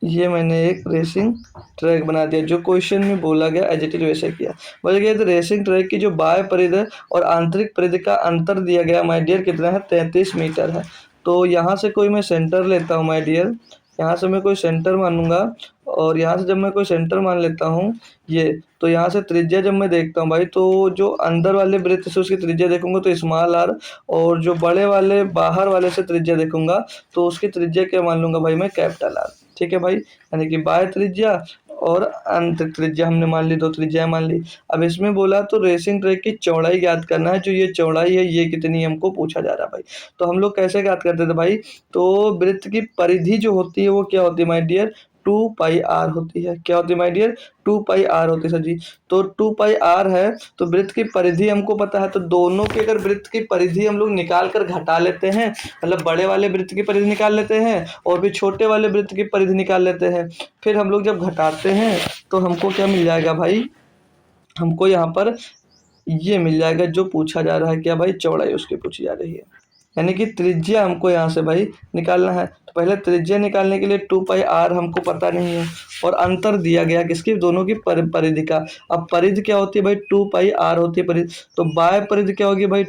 ये मैंने एक रेसिंग ट्रैक बना दिया, जो क्वेश्चन में बोला गया एज इट इज वैसे किया। बोला गया तो रेसिंग ट्रैक की जो बाह्य परिधि और आंतरिक परिधि का अंतर दिया गया माय डियर कितना है, 33 मीटर है। तो यहाँ से कोई मैं सेंटर लेता हूँ माय डियर, यहाँ से मैं कोई सेंटर मानूंगा, और यहाँ से जब मैं कोई सेंटर मान लेता हूँ ये, तो यहाँ से त्रिज्या जब मैं देखता हूँ भाई, तो जो अंदर वाले वृत्त से उसकी त्रिज्या देखूंगा तो स्मॉल आर, और जो बड़े वाले बाहर वाले से त्रिज्या देखूंगा तो उसकी त्रिज्या क्या मान लूंगा भाई मैं, कैपिटल आर। ठीक है भाई, यानी कि बाह्य त्रिज्या और आंतरिक त्रिज्या हमने मान ली, दो त्रिज्या मान ली। अब इसमें बोला तो रेसिंग ट्रैक की चौड़ाई ज्ञात करना है, जो ये चौड़ाई है ये कितनी हमको पूछा जा रहा है भाई। तो हम लोग कैसे ज्ञात करते थे भाई, तो वृत्त की परिधि जो होती है वो क्या होती है माय डियर, 2πr होती है। क्या होती है माय डियर, 2πr होती है सर जी। तो 2πr है, तो वृत्त की परिधि हमको पता है, तो दोनों की अगर वृत्त की परिधि हम लोग निकाल कर घटा लेते हैं, मतलब बड़े वाले वृत्त की परिधि निकाल लेते हैं और फिर छोटे वाले वृत्त की परिधि निकाल लेते हैं, फिर हम लोग जब घटाते हैं तो हमको क्या मिल जाएगा भाई, हमको यहाँ पर ये मिल जाएगा जो पूछा जा रहा है, क्या भाई, चौड़ाई उसकी पूछी जा रही है, यानी कि त्रिज्या हमको यहाँ से भाई निकालना है। तो पहले त्रिज्या निकालने के लिए 2πr हमको पता नहीं है, और अंतर दिया गया किसकी, दोनों की परिधि का। अब परिधि क्या होती है भाई, 2πr होती है परिधि, तो बाह्य परिधि क्या होगी भाई,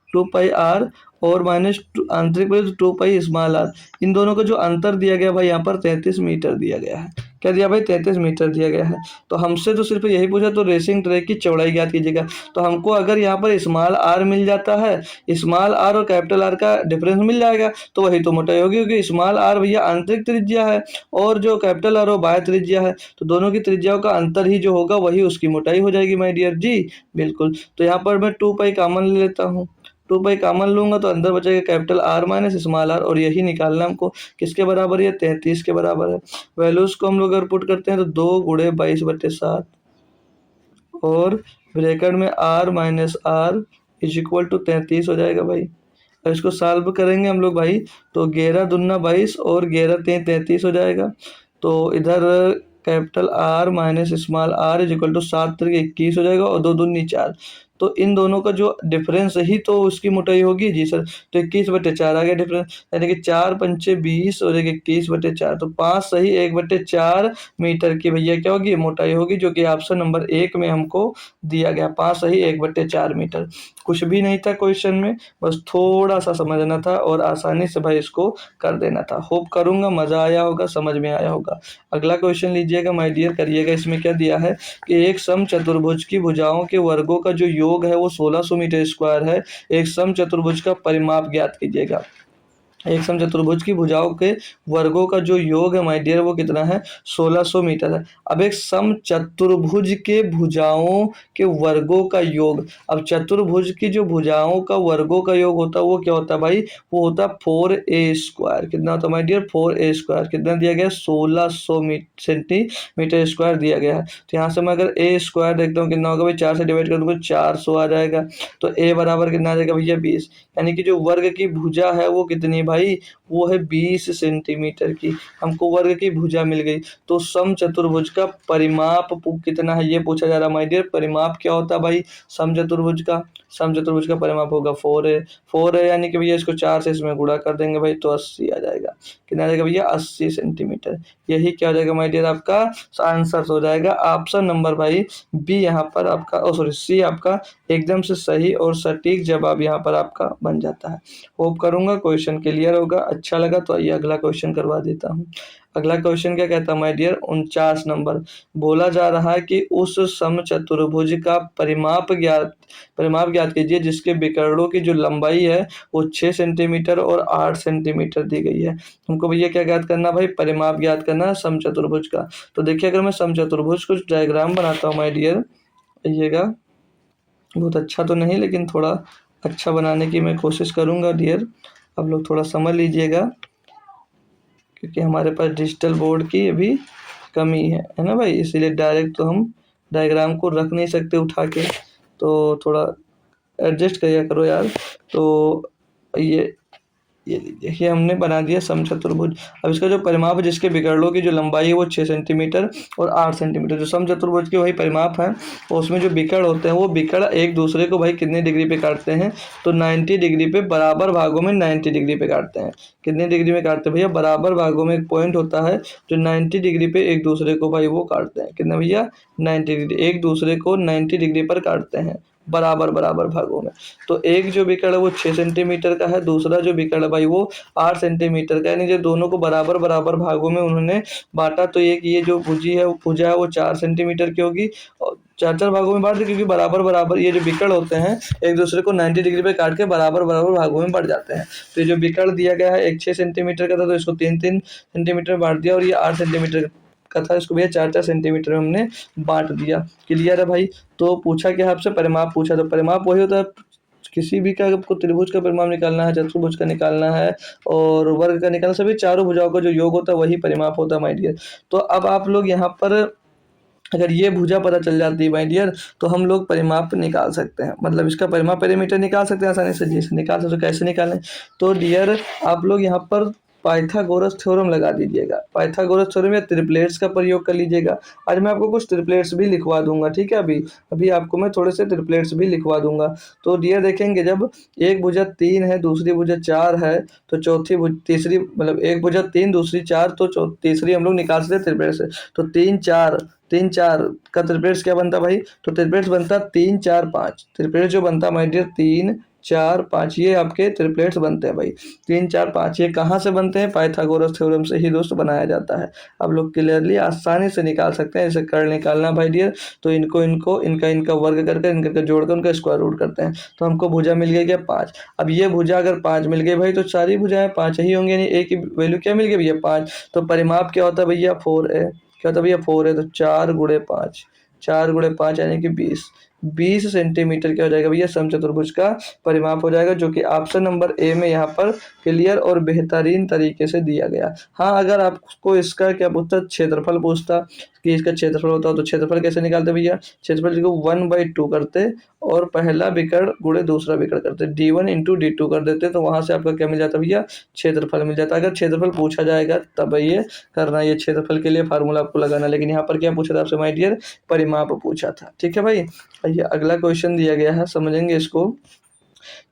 2πr और माइनस आंतरिक परिधि 2π स्मॉल आर। इन दोनों का जो अंतर दिया गया भाई यहाँ पर 33 मीटर दिया गया है। क्या दिया भाई, 33 मीटर दिया गया है। तो हमसे तो सिर्फ यही पूछा, तो रेसिंग ट्रैक की चौड़ाई ज्ञात कीजिएगा। तो हमको अगर यहाँ पर स्मॉल आर मिल जाता है, स्मॉल आर और कैपिटल आर का डिफरेंस मिल जाएगा, तो वही तो मोटाई होगी, क्योंकि स्मॉल आर भैया आंतरिक त्रिज्या है और जो कैपिटल आर वो बाह्य त्रिज्या है, तो दोनों की त्रिज्याओं का अंतर ही जो होगा वही उसकी मोटाई हो जाएगी माय डियर जी, बिल्कुल। तो यहाँ पर मैं 2π कॉमन ले लेता हूँ, 2π कॉमन लूंगा तो अंदर बचेगा capital R minus small R, और यही निकालना हमको किसके बराबर है, 33 के बराबर है। वैल्यूज को हम लोग अगर पुट करते हैं तो 2 गुणे 22/7 और ब्रैकेट में r minus R is equal to 33 हो जाएगा भाई। अब इसको सॉल्व करेंगे हम लोग भाई, तो 11 दूना 22 और 11 3 33 हो जाएगा। तो इधर capital R minus small R is equal to 7 3 21 हो जाएगा, और 2 दूनी 4, तो इन दोनों का जो डिफरेंस ही तो उसकी मोटाई होगी जी सर। तो 21/4 आ गया डिफरेंस, यानी कि 4 पंचे 20 और 21/4, तो 5 सही 1/4 मीटर की भैया क्या होगी, मोटाई होगी, जो कि ऑप्शन नंबर 1 में हमको दिया गया, 5 सही 1/4 मीटर। कुछ भी नहीं था क्वेश्चन में, बस थोड़ा सा समझना था और आसानी से भाई इसको कर देना था। होप करूंगा मजा आया होगा, समझ में आया होगा। अगला क्वेश्चन लीजिएगा माय डियर, करिएगा। इसमें क्या दिया है कि एक समचतुर्भुज की भुजाओं के वर्गों का जो योग है वो 1600 मीटर स्क्वायर है। एक समचतुर्भुज का परिमाप ज्ञात कीजिएगा। एक समचतुर्भुज की भुजाओं के वर्गों का जो योग है माय डियर वो कितना है, 1600 मीटर है। अब एक समचतुर्भुज के भुजाओं के वर्गों का योग, अब चतुर्भुज की जो भुजाओं का वर्गों का योग होता है वो क्या होता है भाई, वो होता है 4a²। कितना होता है माय डियर, 4a²। कितना दिया गया, 1600 सेंटीमीटर स्क्वायर दिया गया है। तो यहाँ से मैं अगर a² देखता हूँ कितना होगा भाई, 4 से डिवाइड कर दूंगा 400 आ जाएगा। तो a बराबर कितना आ जाएगा भैया, 20, यानी कि जो वर्ग की भुजा है वो कितनी भाई वो है 20 सेंटीमीटर की। हमको वर्ग की भुजा मिल गई। तो समचतुर्भुज का परिमाप कितना है ये पूछा जा रहा है माय डियर। परिमाप क्या होता है भाई समचतुर्भुज का? समचतुर्भुज का परिमाप होगा 4 है। 4 है यानी कि भैया इसको 4 से इसमें गुणा कर देंगे भाई, तो 80 आ जाएगा। कितना आ जाएगा भैया 80 सेंटीमीटर। यही क्या हो जाएगा माय डियर आपका आंसर हो जाएगा ऑप्शन नंबर भाई बी यहाँ पर आपका, ओ सॉरी सी आपका एकदम से सही और सटीक जवाब यहाँ पर आपका बन जाता है। होप करूंगा क्वेश्चन क्लियर होगा। अच्छा लगा तो आइए अगला क्वेश्चन करवा देता हूँ। अगला क्वेश्चन क्या कहता है माय डियर 49 नंबर। बोला जा रहा है कि उस समचतुर्भुज का परिमाप ज्ञात कीजिए जिसके विकर्णों की जो लंबाई है वो 6 सेंटीमीटर और 8 सेंटीमीटर दी गई है। हमको भैया क्या ज्ञात करना भाई परिमाप ज्ञात करना है समचतुर्भुज का। तो देखिए अगर मैं समचतुर्भुज कुछ डायग्राम बनाता हूँ माय डियर, आइएगा, बहुत अच्छा तो नहीं लेकिन थोड़ा अच्छा बनाने की मैं कोशिश करूंगा डियर। आप लोग थोड़ा समझ लीजिएगा क्योंकि हमारे पास डिजिटल बोर्ड की अभी कमी है ना भाई, इसीलिए डायरेक्ट तो हम डायग्राम को रख नहीं सकते उठा के, तो थोड़ा एडजस्ट करिए करो यार। तो ये देखिए हमने बना दिया समचतुर्भुज। अब इसका जो परिमाप है जिसके विकर्णों की जो लंबाई है वो 6 सेंटीमीटर और 8 सेंटीमीटर, जो समचतुर्भुज के वही परिमाप है और उसमें जो विकर्ण होते हैं वो विकर्ण एक दूसरे को भाई कितने डिग्री पे काटते हैं, तो 90 डिग्री पे बराबर भागों में 90 डिग्री पे काटते हैं। कितने डिग्री में काटते हैं भैया बराबर भागों में एक पॉइंट होता है जो 90 डिग्री पे एक दूसरे को भाई वो काटते हैं। कितना भैया 90 डिग्री, एक दूसरे को 90 डिग्री पर काटते हैं बराबर बराबर भागों में। तो एक जो विकर्ण है वो 6 सेंटीमीटर का है, दूसरा जो विकर्ण है भाई वो 8 सेंटीमीटर का है, यानी जो दोनों को बराबर बराबर भागों में उन्होंने बांटा। तो एक ये जो भुजा है वो 4 सेंटीमीटर की होगी और 4-4 भागों में बांट दी क्योंकि बराबर बराबर ये जो विकर्ण होते हैं एक दूसरे को 90 डिग्री पे काट के बराबर बराबर भागों में बढ़ जाते हैं। तो ये जो विकर्ण दिया गया है एक 6 सेंटीमीटर का था तो इसको 3-3 सेंटीमीटर में बांट दिया, और ये 8 सेंटीमीटर का था इसको भैया 4-4 सेंटीमीटर में हमने बांट दिया। क्लियर है भाई। तो पूछा क्या आपसे परिमाप पूछा, तो परिमाप वही होता है किसी भी का आपको त्रिभुज का परिमाप निकालना है, चतुर्भुज का निकालना है और वर्ग का निकालना, सभी चारों भुजाओं का जो योग होता है वही परिमाप होता है माय डियर। तो अब आप लोग यहाँ पर अगर ये भुजा पता चल जाती है माय डियर तो हम लोग परिमाप निकाल सकते हैं, मतलब इसका परिमाप पेरीमीटर निकाल सकते हैं आसानी से। जी निकाल सकते, कैसे निकालें? तो डियर आप लोग यहाँ पर पाइथागोरस थ्योरम लगा दीजिएगा। पाइथागोरस थ्योरम या ट्रिपलेट्स का प्रयोग कर लीजिएगा। आज मैं आपको कुछ ट्रिपलेट्स भी लिखवा दूंगा, ठीक है। अभी अभी आपको मैं थोड़े से ट्रिपलेट्स भी लिखवा दूंगा। तो डियर देखेंगे जब एक भुजा 3 है दूसरी भुजा 4 है तो तीसरी मतलब एक भुजा 3 दूसरी 4 तो तीसरी हम लोग निकाल सकते हैं ट्रिपलेट से। तो 3 4 का ट्रिपलेट्स क्या बनता भाई, तो ट्रिपलेट्स बनता 3 4 5। ट्रिपलेट्स जो बनता माय डियर 3 4 5, ये आपके ट्रिपलेट्स बनते हैं भाई 3 4 5। ये कहाँ से बनते हैं? पाइथागोरस थ्योरम से ही दोस्त बनाया जाता है। आप लोग क्लियरली आसानी से निकाल सकते हैं। इसे कर निकालना भाई डियर, तो इनका वर्ग करके इनका जोड़कर उनका स्क्वायर रूट करते हैं तो हमको भुजा मिल गई क्या 5। अब ये भुजा अगर 5 मिल गई भाई तो सारी भुजाएं 5 ही होंगी, यानी ए की वैल्यू क्या मिल गई भैया 5। तो परिमाप क्या होता है भैया 4 है। क्या होता है भैया 4 है, तो 4 गुणे 5, 4 गुणे 5 यानी कि 20 सेंटीमीटर क्या हो जाएगा भैया समचतुर्भुज का परिमाप हो जाएगा, जो कि ऑप्शन नंबर ए में यहाँ पर क्लियर और बेहतरीन तरीके से दिया गया। हाँ अगर आपको इसका क्या पूछता क्षेत्रफल पूछता कि इसका क्षेत्रफल होता तो क्षेत्रफल कैसे निकालते भैया? क्षेत्रफल को 1/2 करते और पहला विकर्ण गुणे दूसरा विकर्ण करते, d1 इंटू d2 कर देते, तो वहां से आपका क्या मिल जाता भैया क्षेत्रफल मिल जाता। अगर क्षेत्रफल पूछा जाएगा तब ये करना, ये क्षेत्रफल के लिए फार्मूला आपको लगाना, लेकिन यहाँ पर क्या पूछा था आपसे माय डियर परिमाप पूछा था। ठीक है भाई। ये अगला क्वेश्चन दिया गया है, समझेंगे इसको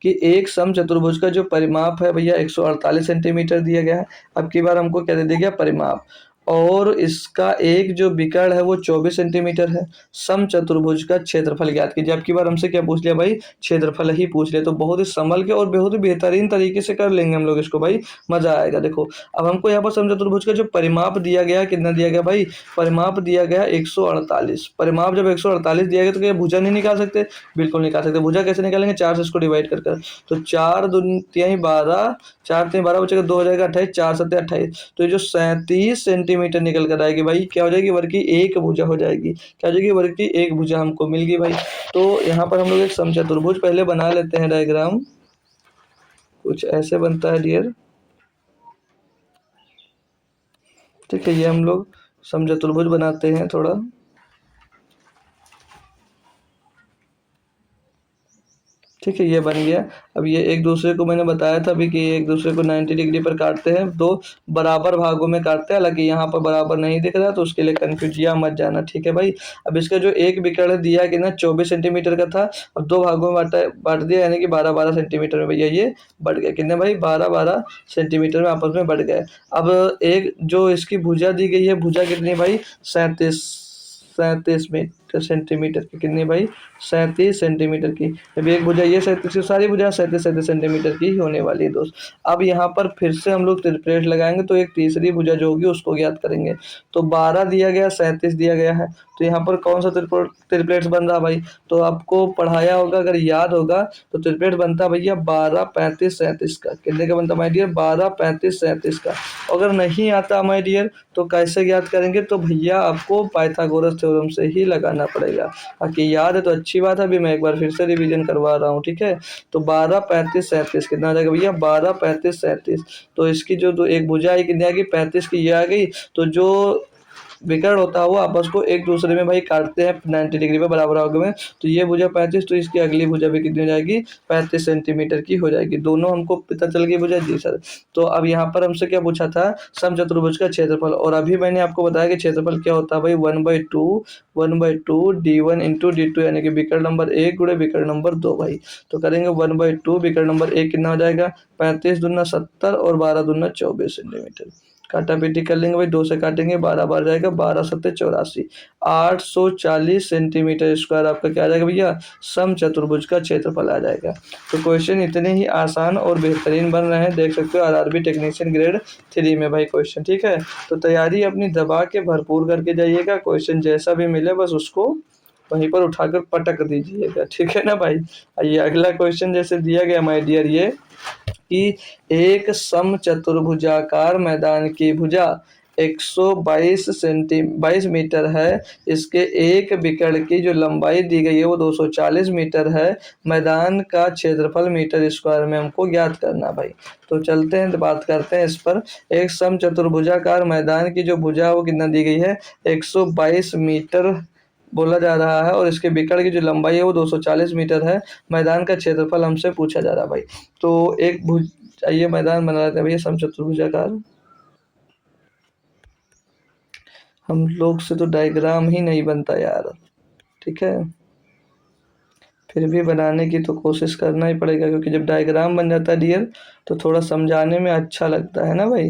कि एक समचतुर्भुज का जो परिमाप है भैया 148 सेंटीमीटर दिया गया है। अब की बार हमको क्या दे दिया गया परिमाप, और इसका एक जो विकर्ण है वो 24 सेंटीमीटर है। समचतुर्भुज का क्षेत्रफल ज्ञात कीजिए। अब की बार हमसे क्या पूछ लिया भाई क्षेत्रफल ही पूछ लिया, तो बहुत ही संभल के और बहुत ही बेहतरीन तरीके से कर लेंगे हम लोग इसको भाई, मजा आएगा। देखो अब हमको यहाँ पर समचतुर्भुज का जो परिमाप दिया गया कितना दिया गया भाई, परिमाप दिया गया 148। परिमाप जब 148 दिया गया तो क्या भुजा नहीं निकाल सकते? बिल्कुल निकाल सकते। भुजा कैसे निकालेंगे? 4 से इसको डिवाइड कर कर, तो 4 दूनी 12, 4 3 12 बचेगा 2 हो जाएगा 28, 4 7 28। तो ये जो 37 सेंटीमीटर निकल कर आएगी भाई क्या हो जाएगी वर्ग की एक भुजा हो जाएगी। क्या हो जाएगी वर्ग की एक भुजा हमको मिल गई भाई। तो यहाँ पर हम लोग एक समचतुर्भुज पहले बना लेते हैं। डायग्राम कुछ ऐसे बनता है डियर, ठीक है। ये हम लोग समचतुर्भुज बनाते हैं थोड़ा, ठीक है, ये बन गया। अब ये एक दूसरे को मैंने बताया था अभी कि एक दूसरे को 90 डिग्री पर काटते हैं, दो बराबर भागों में काटते हैं, हालांकि यहाँ पर बराबर नहीं दिख रहा तो उसके लिए कंफ्यूजिया मत जाना, ठीक है भाई। अब इसका जो एक विकर्ण दिया कि ना 24 सेंटीमीटर का था, अब दो भागों में बांट दिया, यानी कि 12-12 सेंटीमीटर में भैया ये बढ़ गया, कितने भाई 12-12 सेंटीमीटर में आपस में बढ़ गए। अब एक जो इसकी भुजा दी गई है, भुजा कितनी भाई 37 मीटर सेंटीमीटर की, कितनी भाई 37 सेंटीमीटर की। अब एक भुजा ये 37 की, सारी भुजा 37 सेंटीमीटर की ही होने वाली है दोस्त। अब यहाँ पर फिर से हम लोग त्रिप्लेट लगाएंगे तो एक तीसरी भुजा जो होगी उसको ज्ञात करेंगे। तो 12 दिया गया, 37 दिया गया है, तो यहाँ पर कौन सा त्रिप्लेट्स बन रहा भाई, तो आपको पढ़ाया होगा अगर याद होगा तो त्रिप्लेट बनता भैया 12, 35, 37 का। कितने का बनता माय डियर 12, 35, 37 का। अगर नहीं आता माय डियर तो कैसे ज्ञात करेंगे, तो भैया आपको पाइथागोरस थ्योरम से ही लगाना पड़ेगा। बाकी याद है तो अच्छी बात है, अभी मैं एक बार फिर से रिवीजन करवा रहा हूँ, ठीक है। तो 12, 35, 37 कितना आ जाएगा भैया 12, 35, 37। तो इसकी जो एक भुजा आई कितनी आ गई 35 की, ये आ गई। तो जो विकर्ण होता है वो आपस को एक दूसरे में भाई काटते हैं 90 डिग्री पे बराबर भागों में। तो ये भुजा 35, तो इसकी अगली भुजा भी कितनी हो जाएगी 35 सेंटीमीटर की हो जाएगी। दोनों हमको पता चल गई भुजा, जी सर। तो अब यहाँ पर हमसे क्या पूछा था, समचतुर्भुज का क्षेत्रफल, और अभी मैंने आपको बताया कि क्षेत्रफल क्या होता है भाई 1/2 d1 इंटू d2, यानी कि विकर्ण नंबर 1 गुणे विकर्ण नंबर 2 भाई। तो करेंगे 1/2 विकर्ण नंबर 1 कितना हो जाएगा 35 दूना 70 और 12 दूना 24 सेंटीमीटर। काटा पीटी कर लेंगे भाई, 2 से काटेंगे 12 बार जाएगा, 12 सत्ते 84, 840 सेंटीमीटर स्क्वायर आपका क्या आ जाएगा भैया समचतुर्भुज का क्षेत्रफल आ जाएगा। तो क्वेश्चन इतने ही आसान और बेहतरीन बन रहे हैं, देख सकते हो आरआरबी टेक्नीशियन ग्रेड 3 में भाई क्वेश्चन, ठीक है। तो तैयारी अपनी दबा के भरपूर करके जाइएगा, क्वेश्चन जैसा भी मिले बस उसको वहीं पर उठाकर पटक दीजिएगा, ठीक है ना भाई। आइए अगला क्वेश्चन जैसे दिया गया माय डियर, ये कि एक समचतुर्भुजाकार मैदान की भुजा 122 मीटर है, इसके एक विकर्ण की जो लंबाई दी गई है वो 240 मीटर है, मैदान का क्षेत्रफल मीटर स्क्वायर में हमको ज्ञात करना भाई। तो चलते हैं तो बात करते हैं इस पर। एक समचतुर्भुजाकार मैदान की जो भुजा वो कितना दी गई है 122 मीटर बोला जा रहा है, और इसके विकर्ण की जो लंबाई है वो 240 मीटर है, मैदान का क्षेत्रफल हमसे पूछा जा रहा है भाई। तो एक भुज ये मैदान बना लेते हैं भैया समचतुर्भुजाकार, हम लोग से तो डायग्राम ही नहीं बनता यार, ठीक है। फिर भी बनाने की तो कोशिश करना ही पड़ेगा, क्योंकि जब डायग्राम बन जाता है डियर तो थोड़ा समझाने में अच्छा लगता है ना भाई।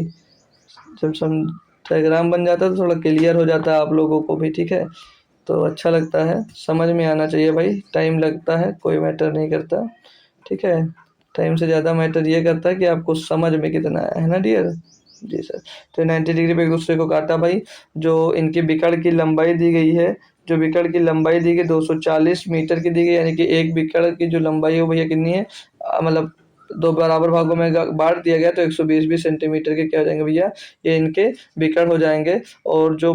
जब सम डायग्राम बन जाता है तो थोड़ा क्लियर हो जाता है आप लोगों को भी, ठीक है। तो अच्छा लगता है, समझ में आना चाहिए भाई। टाइम लगता है कोई मैटर नहीं करता, ठीक है। टाइम से ज़्यादा मैटर ये करता है कि आपको समझ में कितना है ना डियर। जी सर। तो 90 डिग्री पे एक दूसरे को काटा भाई, जो इनकी विकर्ण की लंबाई दी गई है, जो विकर्ण की लंबाई दी गई 240 मीटर की दी गई, यानी कि एक विकर्ण की जो लंबाई है वो भैया कितनी है मतलब दो बराबर भागों में बांट दिया गया तो 120 सेंटीमीटर के क्या हो जाएंगे भैया ये इनके विकर्ण हो जाएंगे। और जो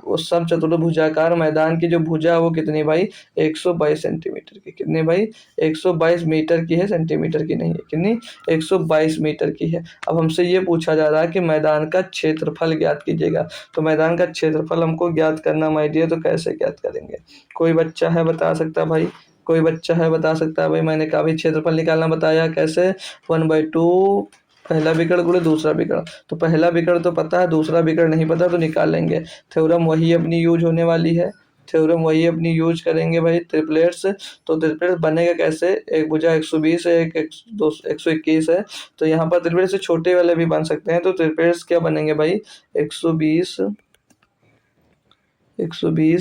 उस समचतुर्भुजाकार मैदान की जो भुजा है वो कितनी भाई 122 सेंटीमीटर की, कितनी भाई 122 मीटर की है, सेंटीमीटर की नहीं है, कितनी 122 मीटर की है। अब हमसे ये पूछा जा रहा है कि मैदान का क्षेत्रफल ज्ञात कीजिएगा। तो मैदान का क्षेत्रफल हमको ज्ञात करना माय डियर, तो कैसे ज्ञात करेंगे, कोई बच्चा है बता सकता भाई, कोई बच्चा है बता सकता है भाई। मैंने कहा भाई क्षेत्रफल निकालना बताया कैसे 1/2 पहला विकर्ण गुणे दूसरा विकर्ण। तो पहला विकर्ण तो पता है, दूसरा विकर्ण नहीं पता तो निकाल लेंगे। थ्योरम वही अपनी यूज होने वाली है, थ्योरम वही अपनी यूज करेंगे भाई ट्रिपलेट्स। तो ट्रिपलेट्स बनेगा कैसे, एक भुजा 120 है, एक 121 है, तो यहाँ पर ट्रिपलेट्स से छोटे वाले भी बन सकते हैं। तो ट्रिपलेट्स क्या बनेंगे भाई 120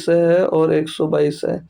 है और 122 है।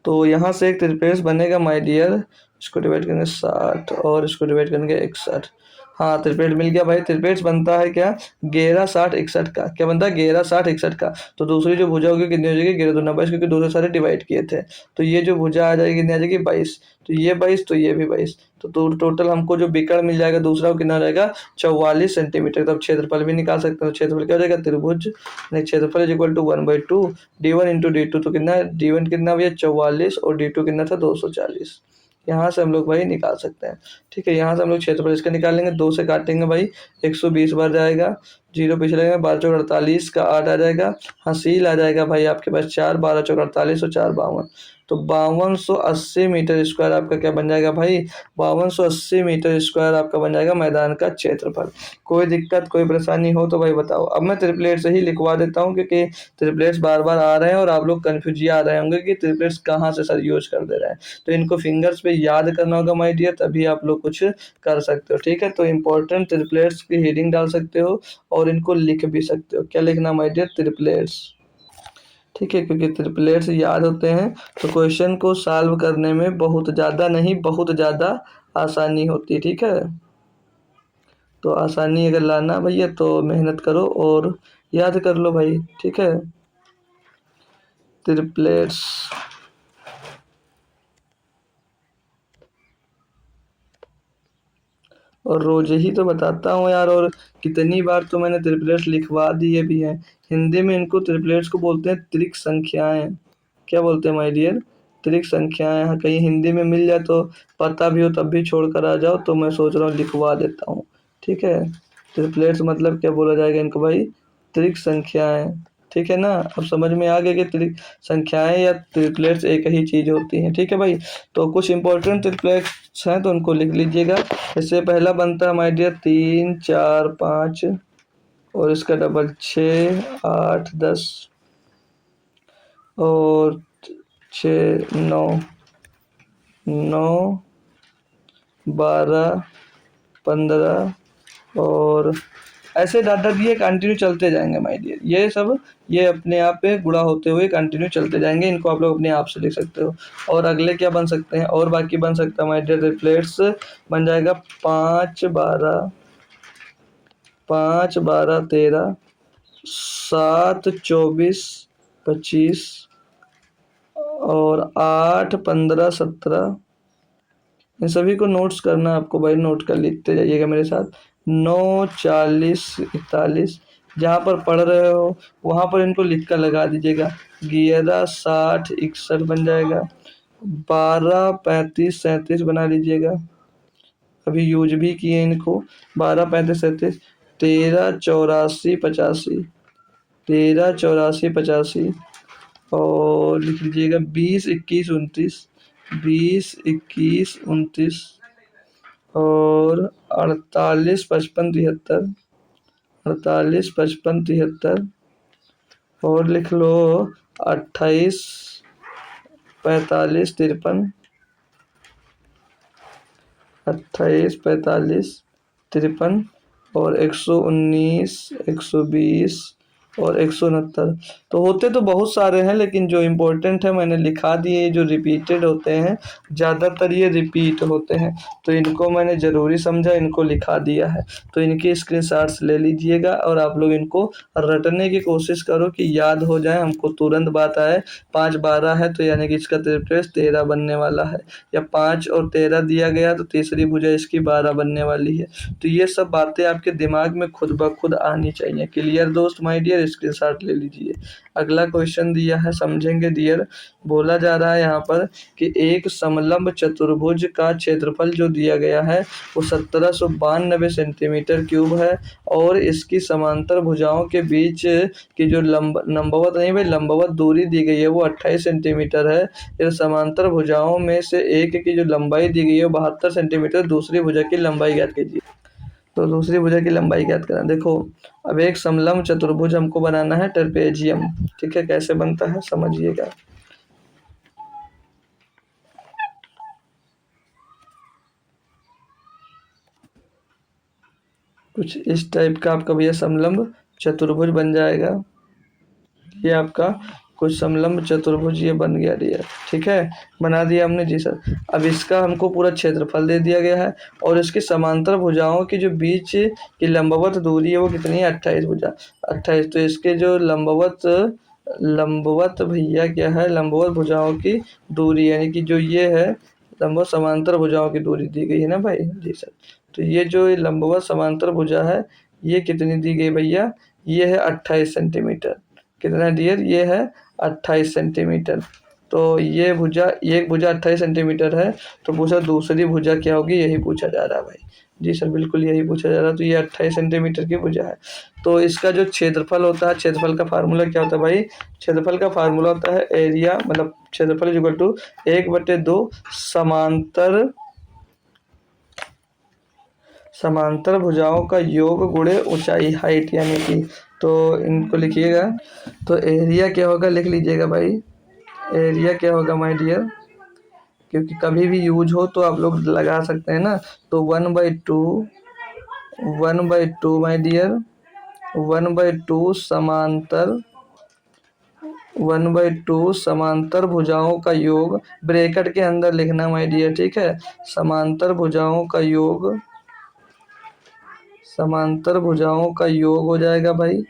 तो यहाँ से एक ट्रिपलेट्स बनेगा माय डियर, इसको डिवाइड करेंगे 60 और इसको डिवाइड करेंगे 61। हाँ त्रिपेट मिल गया भाई। त्रिपेट बनता है क्या 11, 60, 61 का, क्या बनता है 11, 60, 61 का। तो दूसरी जो भुजा होगी कितनी हो जाएगी 11 दूना 22, क्योंकि दो से सारे डिवाइड किए थे। तो ये जो भुजा आ जाएगी कितनी आ जाएगी 22, तो ये 22 तो ये भी 22। तो टोटल हमको जो विकर्ण मिल जाएगा दूसरा वो कितना हो जाएगा 44 सेंटीमीटर। तब क्षेत्रफल भी निकाल सकते हैं। क्षेत्रफल क्या हो जाएगा त्रिभुज क्षेत्रफल is equal to 1/2 d1 into d2। तो कितना d1 कितना भैया 44 और d2 कितना था 240। यहाँ से हम लोग भाई निकाल सकते हैं, ठीक है। यहाँ से हम लोग क्षेत्रफल इसका निकालेंगे, 2 से काटेंगे भाई 120 बार जाएगा, जीरो पीछे लगेगा, 12×48 का 8 आ जाएगा। हासिल आ जाएगा भाई आपके पास 4, 12×48 और 4 52, तो 5280 मीटर स्क्वायर आपका क्या बन जाएगा भाई, 5280 मीटर स्क्वायर आपका बन जाएगा मैदान का क्षेत्रफल। कोई दिक्कत कोई परेशानी हो तो भाई बताओ। अब मैं ट्रिपलेट से ही लिखवा देता हूँ क्योंकि ट्रिपलेट्स बार बार आ रहे हैं और आप लोग कन्फ्यूज आ रहे होंगे कि ट्रिपलेट्स कहाँ से सर यूज कर दे रहे हैं, तो इनको फिंगर्स पे याद करना होगा माय डियर, तभी आप लोग कुछ कर सकते हो। ठीक है, तो इंपॉर्टेंट ट्रिपलेट्स की हेडिंग डाल सकते हो और इनको लिख भी सकते हो। क्या लिखना माय डियर, ट्रिपलेट्स। ठीक है, क्योंकि ट्रिपलेट्स याद होते हैं तो क्वेश्चन को सॉल्व करने में बहुत ज़्यादा नहीं, बहुत ज़्यादा आसानी होती है। ठीक है, तो आसानी अगर लाना भैया तो मेहनत करो और याद कर लो भाई। ठीक है, ट्रिपलेट्स। और रोज ही तो बताता हूँ यार, और कितनी बार तो मैंने ट्रिपलेट्स लिखवा दिए भी हैं। हिंदी में इनको ट्रिपलेट्स को बोलते हैं त्रिक संख्याएं। क्या बोलते हैं माय डियर, त्रिक संख्याएं। हाँ, कहीं हिंदी में मिल जाए तो पता भी हो तब भी छोड़ कर आ जाओ, तो मैं सोच रहा हूँ लिखवा देता हूँ। ठीक है, ट्रिपलेट्स मतलब क्या बोला जाएगा इनको भाई, त्रिक संख्याएं। ठीक है ना, अब समझ में आ गया कि त्रिक संख्याएं या ट्रिपलेट्स एक ही चीज़ होती हैं। ठीक है भाई, तो कुछ इंपॉर्टेंट ट्रिपलेट्स हैं तो उनको लिख लीजिएगा। इससे पहला बनता है माय डियर 3 4 5, और इसका डबल 6 8 10, और 6 9 9 12 15, और ऐसे डाटा दिए कंटिन्यू चलते जाएंगे माय डियर। ये सब ये अपने आप पे गुणा होते हुए कंटिन्यू चलते जाएंगे, इनको आप लोग अपने आप से लिख सकते हो। और अगले क्या बन सकते हैं, और बाकी बन सकता है माय डियर, रिफ्लेक्स बन जाएगा 5 12, 5 12 13, 7 24 25, और 8 15 17। इन सभी को नोट्स करना आपको भाई, नोट कर लिखते जाइएगा मेरे साथ। 9 40 41, जहाँ पर पढ़ रहे हो वहाँ पर इनको लिख कर लगा दीजिएगा। 11 60 61 बन जाएगा। 12 35 37 बना लीजिएगा, अभी यूज भी किए इनको। 12 35 37, 13 84 85, 13 84 85, और लिख लीजिएगा 20 21 29, 20 21 29, और 48 55 73, 48 55 73, और लिख लो 28 45 53, 28 45 53, और 119 120, और 169। तो होते तो बहुत सारे हैं, लेकिन जो इम्पोर्टेंट है मैंने लिखा दिए। जो रिपीटेड होते हैं ज़्यादातर ये रिपीट होते हैं, तो इनको मैंने ज़रूरी समझा, इनको लिखा दिया है। तो इनके स्क्रीनशॉट्स ले लीजिएगा और आप लोग इनको रटने की कोशिश करो कि याद हो जाए, हमको तुरंत बात आए। 5 12 है तो यानी कि इसका ट्रिपलेट्स 13 बनने वाला है, या 5 और 13 दिया गया तो तीसरी भुजा इसकी 12 बनने वाली है। तो ये सब बातें आपके दिमाग में खुद ब खुद आनी चाहिए। क्लियर दोस्त माय डियर, स्क्रीनशॉट ले लीजिए। अगला क्वेश्चन दिया है, समझेंगे डियर। बोला जा रहा है यहाँ पर कि एक समलंब चतुर्भुज का क्षेत्रफल जो दिया गया है वो 1792 सेंटीमीटर क्यूब है, और इसकी समांतर भुजाओं के बीच की जो लंबवत नहीं भाई, लंबवत दूरी दी गई है वो 28 सेंटीमीटर है। इस समांतर भुजाओं में से एक की जो लंबाई दी गई है 72 सेंटीमीटर। दूसरी भुजा की लंबाई ज्ञात कीजिए। तो दूसरी भुजा की लंबाई ज्ञात करना। देखो, अब एक समलंब चतुर्भुज हमको बनाना है, ट्रेपेजियम। ठीक है, कैसे बनता है समझिएगा। कुछ इस टाइप का आपका भैया समलंब चतुर्भुज बन जाएगा। ये आपका कुछ समलंब चतुर्भुज ये बन गया डियर। ठीक है, बना दिया हमने जी सर। अब इसका हमको पूरा क्षेत्रफल दे दिया गया है, और इसकी समांतर भुजाओं की जो बीच की लंबवत दूरी है वो कितनी है, 28 भुजा 28। तो इसके जो लंबवत भैया क्या है, लंबवत भुजाओं की दूरी, यानी कि जो ये है लंबवत समांतर भुजाओं की दूरी दी गई है ना भाई जी सर। तो ये जो लंबवत समांतर भुजा है ये कितनी दी गई भैया, ये है 28 सेंटीमीटर। कितना डियर, ये है 28 सेंटीमीटर। तो ये भुजा, ये एक भुजा 28 सेंटीमीटर है, तो पूछा दूसरी भुजा क्या होगी, यही पूछा जा रहा है भाई। जी सर, बिल्कुल यही पूछा जा रहा है। तो ये 28 सेंटीमीटर की भुजा है। तो इसका जो क्षेत्रफल होता है, क्षेत्रफल का फार्मूला क्या होता है भाई? क्षेत्रफल का फार्मूला होता है एरिया, मतलब क्षेत्रफल इक्वल टू 1/2 समांतर भुजाओं का योग गुणे ऊंचाई, हाइट यानी कि। तो इनको लिखिएगा। तो एरिया क्या होगा, लिख लीजिएगा भाई। एरिया क्या होगा माय डियर, क्योंकि कभी भी यूज हो तो आप लोग लगा सकते हैं ना। तो 1/2 माय डियर, 1/2 समांतर भुजाओं का योग, ब्रैकेट के अंदर लिखना माय डियर, ठीक है। समांतर भुजाओं का योग, समांतर भुजाओं का योग हो जाएगा भाई।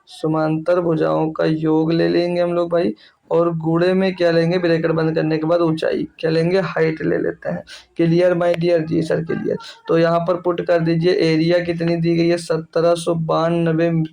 समांतर भुजाओं का योग ले लेंगे हम लोग भाई, और गुणे में क्या लेंगे, ब्रैकेट बंद करने के बाद ऊंचाई क्या लेंगे, हाइट ले लेते हैं। Clear my dear? जी सर क्लियर। तो यहाँ पर पुट कर दीजिए, एरिया कितनी दी गई है, 1792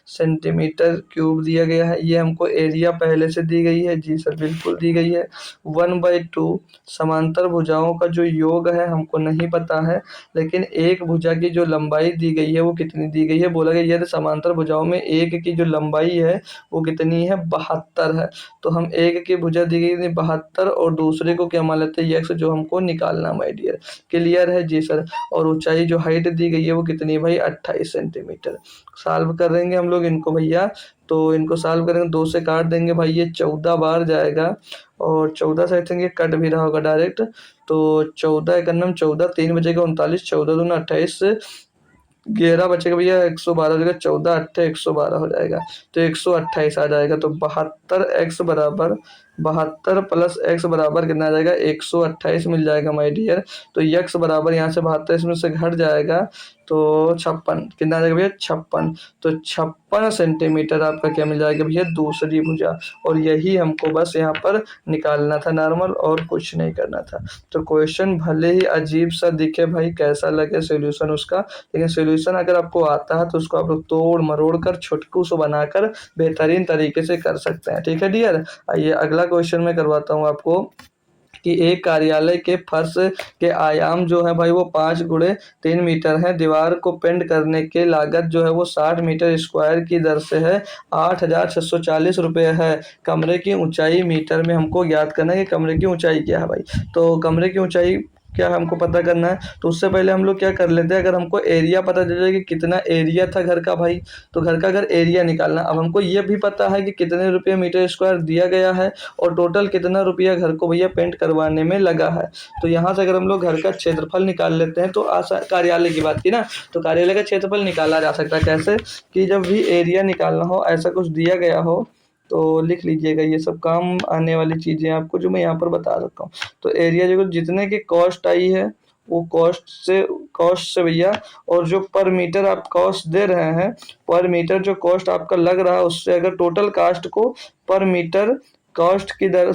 सेंटीमीटर क्यूब दिया गया है। ये हमको एरिया पहले से दी गई है। जी सर बिल्कुल दी गई है। 1/2 समांतर भुजाओं का जो योग है हमको नहीं पता है, लेकिन एक भुजा की जो लंबाई दी गई है वो कितनी दी गई है, बोला गया यदि समांतर भुजाओं में एक की जो लंबाई है वो कितनी है, 72 है। तो हम एक की भुजा दी गई थी 72, और दूसरे को क्या मान लेते हैं, x, जो हमको निकालना माय डियर। क्लियर है? जी सर। और ऊंचाई जो हाइट दी गई है वो कितनी है भाई, 28 सेंटीमीटर। सॉल्व करेंगे हम लोग इनको भैया। तो इनको सॉल्व करेंगे, 2 से काट देंगे भाई, ये 14 बार जाएगा, और 14 से आई थिंक ये कट भी रहा होगा डायरेक्ट। तो 14 एकन्नम 14, 3 बचेगा 39, 14 दूना 28, 11 बचेगा भैया, 112 हो जाएगा, 14 8 112 हो जाएगा। तो 128 आ जाएगा। तो 72 प्लस एक्स बराबर कितना आ जाएगा, 128 मिल जाएगा माय डियर। तो यक्स बराबर यहाँ से 72 इसमें से घट जाएगा, तो 56 कितना आ जाएगा भैया, 56। तो 56 सेंटीमीटर आपका क्या मिल जाएगा भैया, दूसरी भुजा। और यही हमको बस यहाँ पर निकालना था नॉर्मल, और कुछ नहीं करना था। तो क्वेश्चन भले ही अजीब सा दिखे भाई, कैसा लगे सोल्यूशन उसका, लेकिन सोल्यूशन अगर आपको आता है तो उसको आप लोग तोड़ मरोड़ कर छुटकू से बनाकर बेहतरीन तरीके से कर सकते हैं। ठीक है डियर। आइए अगला क्वेश्चन मैं करवाता हूँ आपको, कि एक कार्यालय के फर्श के आयाम जो है भाई वो 5x3 मीटर है। दीवार को पेंट करने के लागत जो है वो 60 मीटर स्क्वायर की दर से है, 8,640 रुपये है। कमरे की ऊंचाई मीटर में हमको ज्ञात करना है कि कमरे की ऊंचाई क्या है भाई। तो कमरे की ऊंचाई क्या हमको पता करना है, तो उससे पहले हम लोग क्या कर लेते हैं, अगर हमको एरिया पता चल जाए कि कितना एरिया था घर का भाई, तो घर का अगर एरिया निकालना। अब हमको ये भी पता है कि कितने रुपये मीटर स्क्वायर दिया गया है, और टोटल कितना रुपया घर को भैया पेंट करवाने में लगा है। तो यहाँ से अगर हम लोग घर का क्षेत्रफल निकाल लेते हैं, तो कार्यालय की बात की ना, तो कार्यालय का क्षेत्रफल निकाला जा सकता है कैसे, कि जब भी एरिया निकालना हो, ऐसा कुछ दिया गया हो, तो लिख लीजिएगा, ये सब काम आने वाली चीज़ें आपको जो मैं यहाँ पर बता सकता हूँ। तो एरिया जो जितने की कॉस्ट आई है वो कॉस्ट से भैया, और जो पर मीटर आप कॉस्ट दे रहे हैं, पर मीटर जो कॉस्ट आपका लग रहा है उससे अगर टोटल कास्ट को पर मीटर कॉस्ट की दर,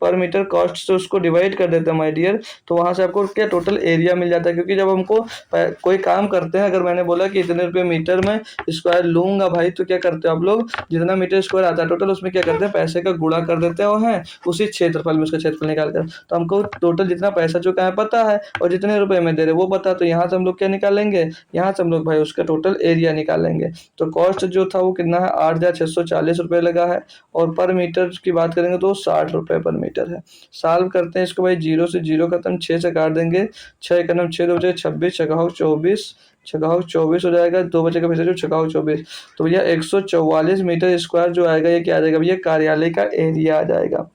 पर मीटर कॉस्ट से उसको डिवाइड कर देते हैं माय डियर, तो वहां से आपको क्या टोटल एरिया मिल जाता है। क्योंकि जब हमको कोई काम करते हैं, अगर मैंने बोला कि इतने रुपये मीटर में स्क्वायर लूंगा भाई, तो क्या करते हैं आप लोग, जितना मीटर स्क्वायर आता है टोटल, उसमें क्या करते हैं, पैसे का गुणा कर देते हैं उसी क्षेत्रफल में, उसका क्षेत्रफल निकाल कर। तो हमको टोटल जितना पैसा चुका है पता है, और जितने रुपए में दे रहे वो पता है। तो यहाँ से हम लोग क्या निकालेंगे, यहाँ से हम लोग भाई उसका टोटल एरिया निकालेंगे। तो कॉस्ट जो था वो कितना है, 8,640 रुपये लगा है, और पर मीटर की बात करेंगे तो 60 रुपये पर मीटर है। सॉल्व करते हैं इसको भाई, 0 से 0 खत्म, 6 से काट देंगे, 6 एकम 6 दो बचे 26, 24 हो जाएगा, 2 बचेगा फिर से जो 24। तो भैया 144 मीटर स्क्वायर जो आएगा, ये क्या आ जाएगा भैया, कार्यालय का एरिया आ जाएगा।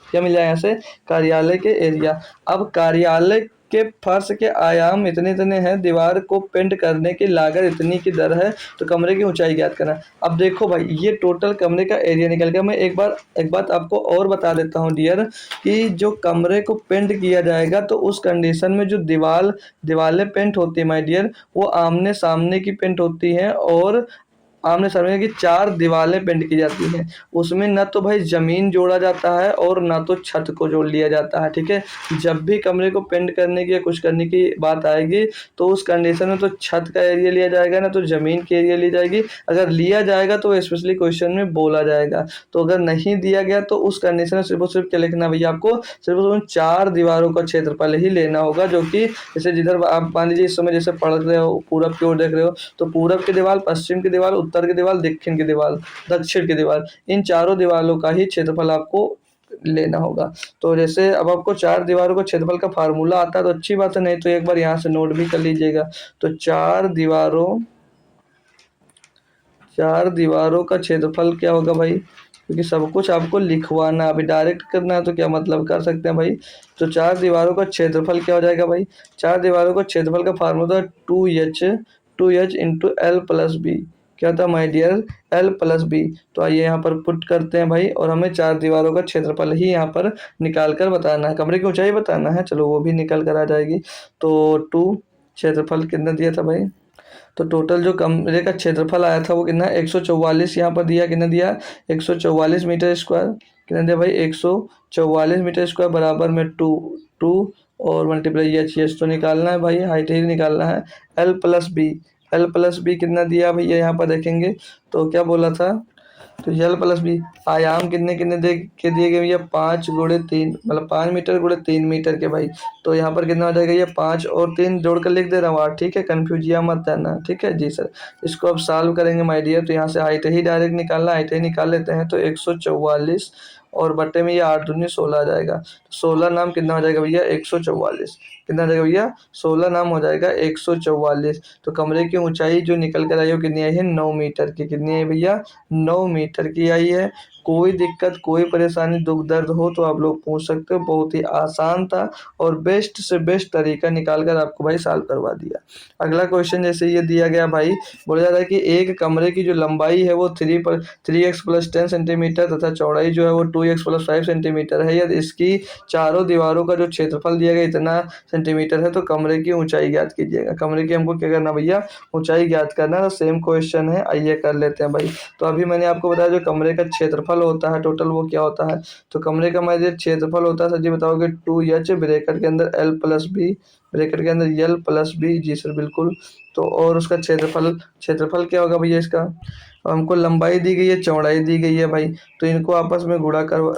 क्या मिल जाएगा यहाँ से, कार्यालय के एरिया। अब कार्यालय के फर्श के आयाम इतने इतने हैं, दीवार को पेंट करने की लागत इतनी की दर है, तो कमरे की ऊंचाई ज्ञात करना। अब देखो भाई, ये टोटल कमरे का एरिया निकल गया। मैं एक बात आपको और बता देता हूँ डियर, कि जो कमरे को पेंट किया जाएगा, तो उस कंडीशन में जो दीवारें पेंट होती है माय डियर, वो आमने सामने की पेंट होती हैं, और आमने सामने की 4 दीवारें पेंट की जाती हैं, उसमें ना तो भाई ज़मीन जोड़ा जाता है और ना तो छत को जोड़ लिया जाता है, ठीक है। जब भी कमरे को पेंट करने की या कुछ करने की बात आएगी तो उस कंडीशन में तो छत का एरिया लिया जाएगा ना तो ज़मीन की एरिया ली जाएगी। अगर लिया जाएगा तो स्पेशली क्वेश्चन में बोला जाएगा, तो अगर नहीं दिया गया तो उस कंडीशन में सिर्फ और सिर्फ क्या लिखना है भैया, आपको सिर्फ और सिर्फ 4 दीवारों का क्षेत्रफल ही लेना होगा, जो कि जैसे जिधर आप मान लीजिए इस समय जैसे पढ़ रहे हो पूरब की ओर देख रहे हो, तो पूरब की दीवार, पश्चिम की दीवार, उत्तर की दीवार, दक्षिण की दीवार, दक्षिण की दीवार, इन चारों दीवारों का ही क्षेत्रफल आपको लेना होगा। तो जैसे अब आपको 4 दीवारों का क्षेत्रफल का फार्मूला आता है तो अच्छी बात है, नहीं तो एक बार यहाँ से नोट भी कर लीजिएगा। तो 4 दीवारों का क्षेत्रफल क्या होगा भाई, क्योंकि सब कुछ आपको लिखवाना, अभी डायरेक्ट करना है तो क्या मतलब कर सकते हैं भाई। तो 4 दीवारों का क्षेत्रफल क्या हो जाएगा भाई, 4 दीवारों का क्षेत्रफल का formula 2h into L plus B, क्या था my dear, L plus B. तो आइए यहाँ पर पुट करते हैं भाई, और हमें 4 दीवारों का क्षेत्रफल ही यहाँ पर निकाल कर बताना है, कमरे की ऊंचाई बताना है, चलो वो भी निकल कर आ जाएगी। तो 2 क्षेत्रफल कितना दिया था भाई, तो टोटल जो कमरे का क्षेत्रफल आया था वो कितना, 144 यहाँ पर दिया, कितना दिया 144 मीटर स्क्वायर, कितना दिया भाई 144 मीटर स्क्वायर बराबर में 2 और मल्टीप्लाई एच तो निकालना है भाई, हाइट ही निकालना है। एल प्लस बी कितना दिया भैया, यहाँ पर देखेंगे तो क्या बोला था, तो एल प्लस बी आयाम कितने कितने दे के दिए गए भैया, 5 × 3 मतलब 5 मीटर × 3 मीटर के भाई। तो यहाँ पर कितना हो जाएगा, ये 5 और 3 जोड़कर लिख दे रहा हूँ आप, ठीक है, कन्फ्यूजिया मत रहना, ठीक है जी सर। इसको अब सॉल्व करेंगे माय डियर, तो यहाँ से हाइट ही डायरेक्ट निकालना, हाइट ही निकाल लेते हैं, तो 144 और बट्टे में ये 8 दूनी 16 आ जाएगा, 16 नाम कितना हो जाएगा भैया 144, कितना हो जाएगा भैया 16 नाम हो जाएगा 144। तो कमरे की ऊंचाई जो निकल कर आई हो कितनी आई है, 9 मीटर की, कितनी आई भैया 9 मीटर की आई है। कोई दिक्कत कोई परेशानी दुख दर्द हो तो आप लोग पूछ सकते हो, बहुत ही आसान था और बेस्ट से बेस्ट तरीका निकाल कर आपको भाई सॉल्व करवा दिया। अगला क्वेश्चन जैसे ये दिया गया भाई, बोला जा रहा है कि एक कमरे की जो लंबाई है वो 3x + 10 सेंटीमीटर तथा चौड़ाई जो है वो 2x + 5 सेंटीमीटर है, यदि इसकी चारों दीवारों का जो क्षेत्रफल दिया गया इतना सेंटीमीटर है तो कमरे की ऊंचाई ज्ञात कीजिएगा। कमरे की हमको क्या करना भैया, ऊंचाई ज्ञात करना है। तो सेम क्वेश्चन है, आइए कर लेते हैं भाई। तो अभी मैंने आपको बताया जो कमरे का क्षेत्रफल होता है टोटल वो क्या होता है, तो कमरे का मैं क्षेत्रफल होता है सर जी बताओगे 2h ब्रैकेट के अंदर l + b ब्रैकेट के अंदर l + b, जी सर बिल्कुल। तो और उसका क्षेत्रफल क्या होगा भैया इसका, हमको लंबाई दी गई है, चौड़ाई दी गई है भाई, तो इनको आपस में गुणा कर,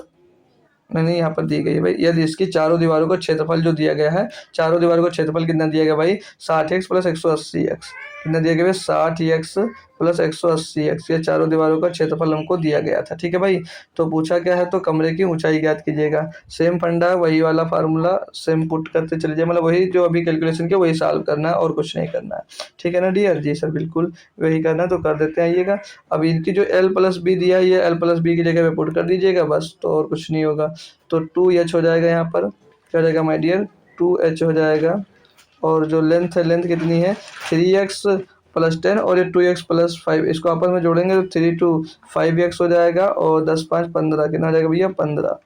नहीं यहाँ पर दी गई है भाई, यदि इसकी चारों दीवारों का क्षेत्रफल जो दिया गया है, चारों दीवारों का क्षेत्रफल कितना दिया गया भाई 60x + 180x, कितना दिया गया भाई 60x + 180x, ये चारों दीवारों का क्षेत्रफल हमको दिया गया था, ठीक है भाई। तो पूछा क्या है, तो कमरे की ऊंचाई ज्ञात कीजिएगा। सेम फंडा, वही वाला फार्मूला सेम पुट करते चले जाए, मतलब वही जो अभी कैलकुलेशन किया वही सॉल्व करना है और कुछ नहीं करना है, ठीक है ना डियर, जी सर बिल्कुल वही करना है, तो कर देते हैं आइएगा। अब इनकी जो l + b दिया है, ये l + b की जगह पे पुट कर दीजिएगा बस, तो और कुछ नहीं होगा। तो 2h हो जाएगा, यहाँ पर क्या हो जाएगा माय डियर 2h हो जाएगा, और जो लेंथ है, लेंथ कितनी है 3x + 10 और ये 2x + 5, इसको आपस में जोड़ेंगे तो 3 × 5x हो जाएगा, और 10 × 5 = 15, कितना हो जाएगा भैया 15,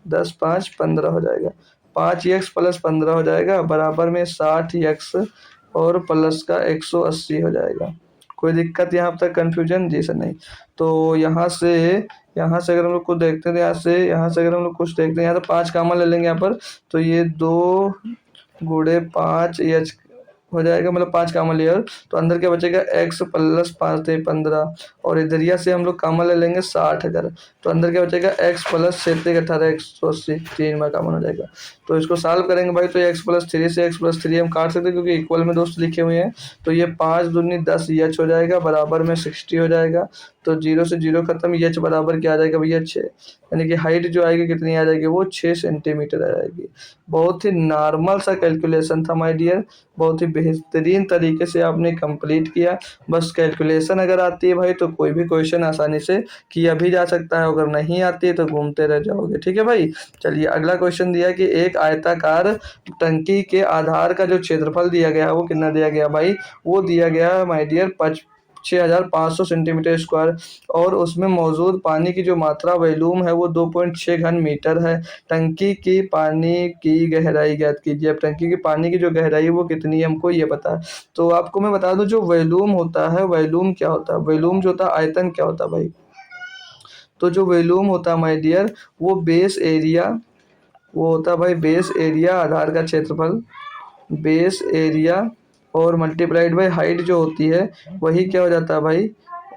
10 × 5 = 15 हो जाएगा, 5x + 15 हो जाएगा बराबर में 60x और प्लस का 180 हो जाएगा। कोई दिक्कत यहाँ तक कन्फ्यूजन, जी सर नहीं। तो यहाँ से अगर हम लोग कुछ देखते हैं, यहाँ से अगर हम लोग कुछ देखते हैं, यहाँ तो 5 कॉमन ले लेंगे यहाँ पर, तो ये 2 × 5 h हो जाएगा, मतलब 5 कॉमन लेयर, तो अंदर क्या बचेगा x + 5 = 15, और इधरिया से हम लोग कॉमन ले लेंगे 60 अगर, तो अंदर क्या बचेगा x + 7 = 18, 180, 3 में कॉमन हो जाएगा। तो इसको सॉल्व करेंगे भाई, तो x + 3 से x + 3 हम काट सकते हैं क्योंकि इक्वल में दोस्त लिखे हुए हैं, तो ये 5 दूनी 10 h हो जाएगा बराबर में 60 हो जाएगा। तो 0 से 0 खत्म, h बराबर क्या आ जाएगा भैया 6, यानी कि हाइट जो आएगी कितनी आ जाएगी, वो 6 सेंटीमीटर आ जाएगी। बहुत ही नॉर्मल सा कैलकुलेशन था माय डियर, बहुत ही बेहतरीन तरीके से आपने कंप्लीट किया। बस कैलकुलेशन अगर आती है भाई तो कोई भी क्वेश्चन आसानी से किया भी जा सकता है, अगर नहीं आती है तो घूमते रह जाओगे, ठीक है भाई। चलिए अगला क्वेश्चन दिया कि एक आयताकार टंकी के आधार का जो क्षेत्रफल दिया गया है वो कितना दिया गया भाई, वो दिया गया माय डियर 6500 सेंटीमीटर स्क्वायर और उसमें मौजूद पानी की जो मात्रा वॉल्यूम है वो 2.6 घन मीटर है। टंकी की पानी की गहराई ज्ञात कीजिए। अब टंकी की पानी की जो गहराई है वो कितनी है हमको ये पता है। तो आपको मैं बता दूं जो वॉल्यूम होता है, वॉल्यूम क्या होता है, वॉल्यूम जो होता है आयतन क्या होता है भाई। तो जो वॉल्यूम होता है माय डियर वो बेस एरिया, वो होता है भाई बेस एरिया आधार का क्षेत्रफल, बेस एरिया और मल्टीप्लाइड बाई हाइट जो होती है वही क्या हो जाता है भाई,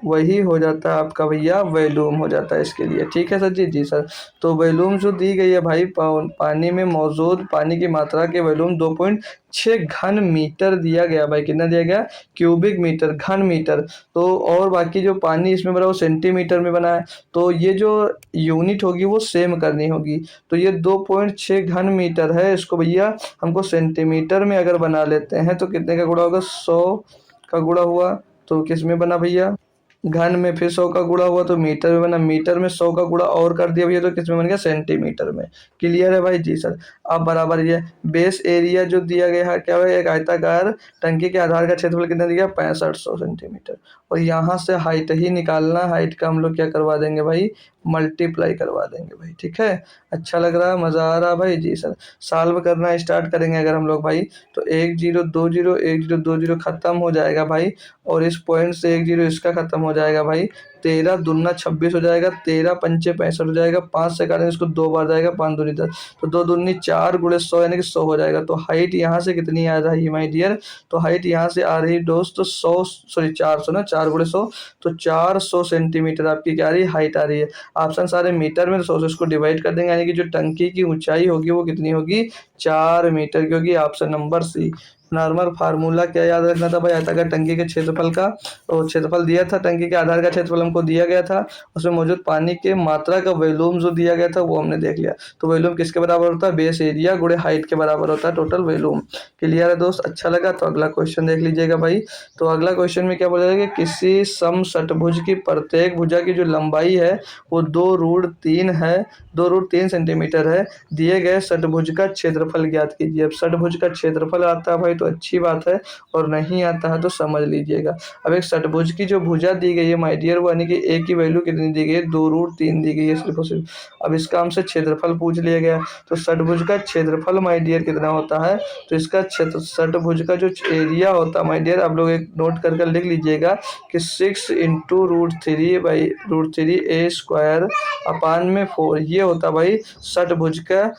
वही हो जाता है आपका भैया वॉल्यूम हो जाता है इसके लिए। ठीक है सर जी, जी सर। तो वॉल्यूम जो दी गई है भाई पानी में मौजूद पानी की मात्रा के वॉल्यूम 2.6 घन मीटर दिया गया भाई। कितना दिया गया, क्यूबिक मीटर, घन मीटर। तो और बाकी जो पानी इसमें बना वो सेंटीमीटर में बना है, तो ये जो यूनिट होगी वो सेम करनी होगी। तो ये 2.6 घन मीटर है, इसको भैया हमको सेंटीमीटर में अगर बना लेते हैं तो कितने का गुणा होगा, 100 का गुणा हुआ तो किस में बना भैया, घन में, फिर 100 का गुणा हुआ तो मीटर में बना, मीटर में 100 का गुणा और कर दिया भैया तो किस में बन गया, सेंटीमीटर में। क्लियर है भाई, जी सर। अब बराबर ये बेस एरिया जो दिया गया है क्या है, एक आयताकार टंकी के आधार का क्षेत्रफल कितना दिया, 6500 सेंटीमीटर। और यहाँ से हाइट ही निकालना, हाइट का हम लोग क्या करवा देंगे भाई, मल्टीप्लाई करवा देंगे भाई। ठीक है, अच्छा लग रहा है, मज़ा आ रहा है भाई, जी सर। सॉल्व करना स्टार्ट करेंगे अगर हम लोग भाई तो 1 0 2 0 1 0 2 0 खत्म हो जाएगा भाई, और इस पॉइंट से 1 0 इसका खत्म हो जाएगा भाई। 13 दूना 26 हो जाएगा, 13 पंचे 65 हो जाएगा, 5 से काटेंगे इसको 2 बार जाएगा, 5 दूनी 10, तो 2 दूनी 4 गुणे 100 यानी कि 100 हो जाएगा। तो हाइट यहाँ से कितनी आ रही है माय डियर, तो हाइट यहाँ से आ रही दोस्त 100 सॉरी 400 ना, 4 गुणे 100 तो 400 सेंटीमीटर आपकी क्या आ रही है, हाइट आ रही है। ऑप्शन सारे मीटर में, तो 100 से इसको डिवाइड कर देंगे यानी कि जो टंकी की ऊंचाई होगी वो कितनी होगी, 4 मीटर की होगी। Option number C. Normal formula क्या याद रखना था भाई, आयताकार टंकी के क्षेत्रफल का, और क्षेत्रफल दिया था, टंकी के आधार का क्षेत्रफल हमको दिया गया था, उसमें मौजूद पानी के मात्रा का वॉल्यूम जो दिया गया था वो हमने देख लिया। तो वॉल्यूम किसके बराबर होता है, बेस एरिया गुणे हाइट के बराबर होता है टोटल वॉल्यूम। क्लियर है दोस्त, अच्छा लगा तो अगला क्वेश्चन देख लीजिएगा भाई। तो अगला क्वेश्चन में क्या बोला कि किसी समषटभुज की प्रत्येक भुजा की जो लंबाई है वो 2√3 है, 2√3 सेंटीमीटर है। दिए गए षटभुज का क्षेत्रफल ज्ञात कीजिए। अब षटभुज का क्षेत्रफल आता है भाई तो अच्छी बात है, और नहीं आता है तो समझ लीजिएगा। अब एक षटभुज की जो भुजा दी गई है माय डियर वो यानी कि ए की वैल्यू कितनी दी गई है, 2√3 दी गई है सिर्फ और सिर्फ। अब इसका हमसे क्षेत्रफल पूछ लिया गया, तो षटभुज का क्षेत्रफल माय डियर कितना होता है, तो इसका क्षेत्र षटभुज का जो एरिया होता है माय डियर आप लोग एक नोट करके लिख लीजिएगा कि 6 इंटू √3 ए स्क्वायर अपान में 4, ये होता भाई षटभुज का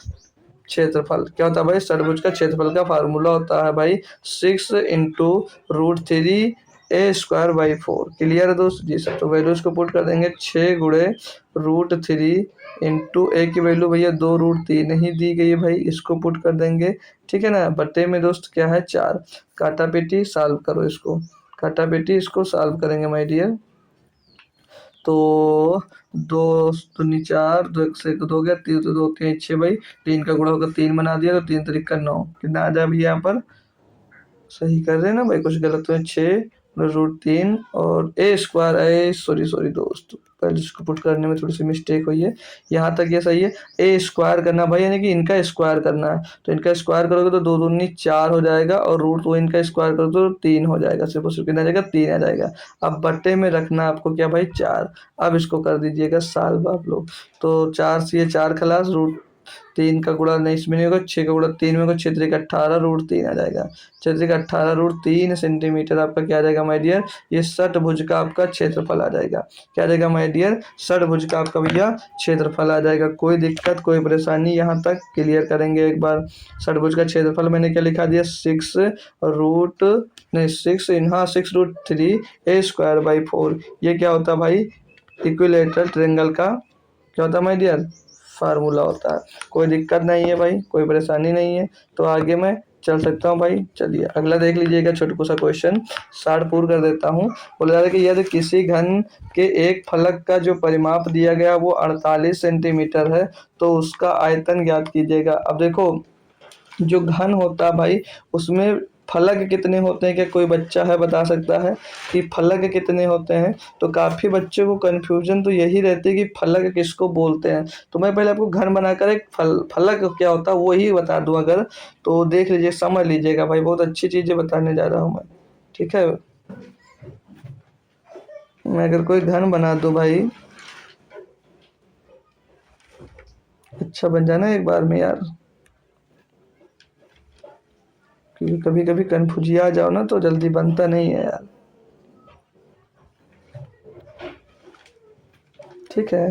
क्षेत्रफल। क्या होता है भाई, षटभुज का क्षेत्रफल का फार्मूला होता है भाई 6 into √3 A square by 4। Clear है दोस्त, जी सर। तो वैल्यूज को पुट कर देंगे, 6 गुणे √3 इंटू ए की वैल्यू भैया 2√3 ही दी गई है भाई, इसको पुट कर देंगे। ठीक है ना, बट्टे में दोस्त क्या है 4, काटा पेटी सॉल्व करो इसको, काटा पेटी इसको सॉल्व करेंगे माय डियर। तो 2 दूनी 4, 2 1 से 1 हो गया, 3 तो 2 3 6 भाई, 3 का गुणा होकर 3 बना दिया तो 3 तरीका 9, कितना आ जाए भैया यहाँ पर, सही कर रहे हैं ना भाई, कुछ गलत हुए, 6√3 और ए स्क्वायर है, सॉरी दोस्त पहले इसको पुट करने में थोड़ी सी मिस्टेक हुई है, यहाँ तक ये सही है। ए स्क्वायर करना भाई यानी कि इनका स्क्वायर करना है, तो इनका स्क्वायर करोगे तो 2 दूनी 4 हो जाएगा, और √2 इनका स्क्वायर करोगे तो 3 हो जाएगा, सिर्फ और सिर्फ कितना आ जाएगा, 3 आ जाएगा। अब बट्टे में रखना आपको क्या भाई 4, अब इसको कर दीजिएगा सॉल्व आप लोग। तो 4 से ये 4 खलास, √3 का गुणा नहीं इसमें नहीं होगा, 6 का गुणा 3 में होगा, 6 3 18 √3 आ जाएगा, 6 3 18 √3 सेंटीमीटर आपका क्या आ जाएगा माय डियर, ये षटभुज का आपका क्षेत्रफल आ जाएगा। क्या आ जाएगा माय डियर, षटभुज का आपका भैया क्षेत्रफल आ जाएगा। कोई दिक्कत कोई परेशानी यहाँ तक क्लियर करेंगे एक बार। षटभुज का क्षेत्रफल मैंने क्या लिखा दिया, 6√3 ए स्क्वायर बाई 4, ये क्या होता है भाई, इक्विलेटरल ट्रायंगल का क्या होता है माय डियर, फार्मूला होता है। कोई दिक्कत नहीं है भाई, कोई परेशानी नहीं है, तो आगे मैं चल सकता हूँ भाई। चलिए अगला देख लीजिएगा, छोटू सा क्वेश्चन शार्ट पूर्ण कर देता हूँ। बोला जा रहा है कि यदि किसी घन के एक फलक का जो परिमाप दिया गया वो 48 सेंटीमीटर है तो उसका आयतन ज्ञात कीजिएगा। अब देखो जो घन होता है भाई उसमें फलक कितने होते हैं, क्या कोई बच्चा है बता सकता है कि फलक कितने होते हैं। तो काफ़ी बच्चों को कन्फ्यूजन तो यही रहती है कि फलक किसको बोलते हैं। तो मैं पहले आपको घन बनाकर एक फलक क्या होता है वही बता दूं अगर, तो देख लीजिए समझ लीजिएगा भाई, बहुत अच्छी चीज़ें बताने जा रहा हूँ मैं। ठीक है, मैं अगर कोई घन बना दूं भाई, अच्छा बन जाना एक बार में यार, क्योंकि कभी कभी कन्फ्यूजिया आ जाओ ना तो जल्दी बनता नहीं है यार। ठीक है,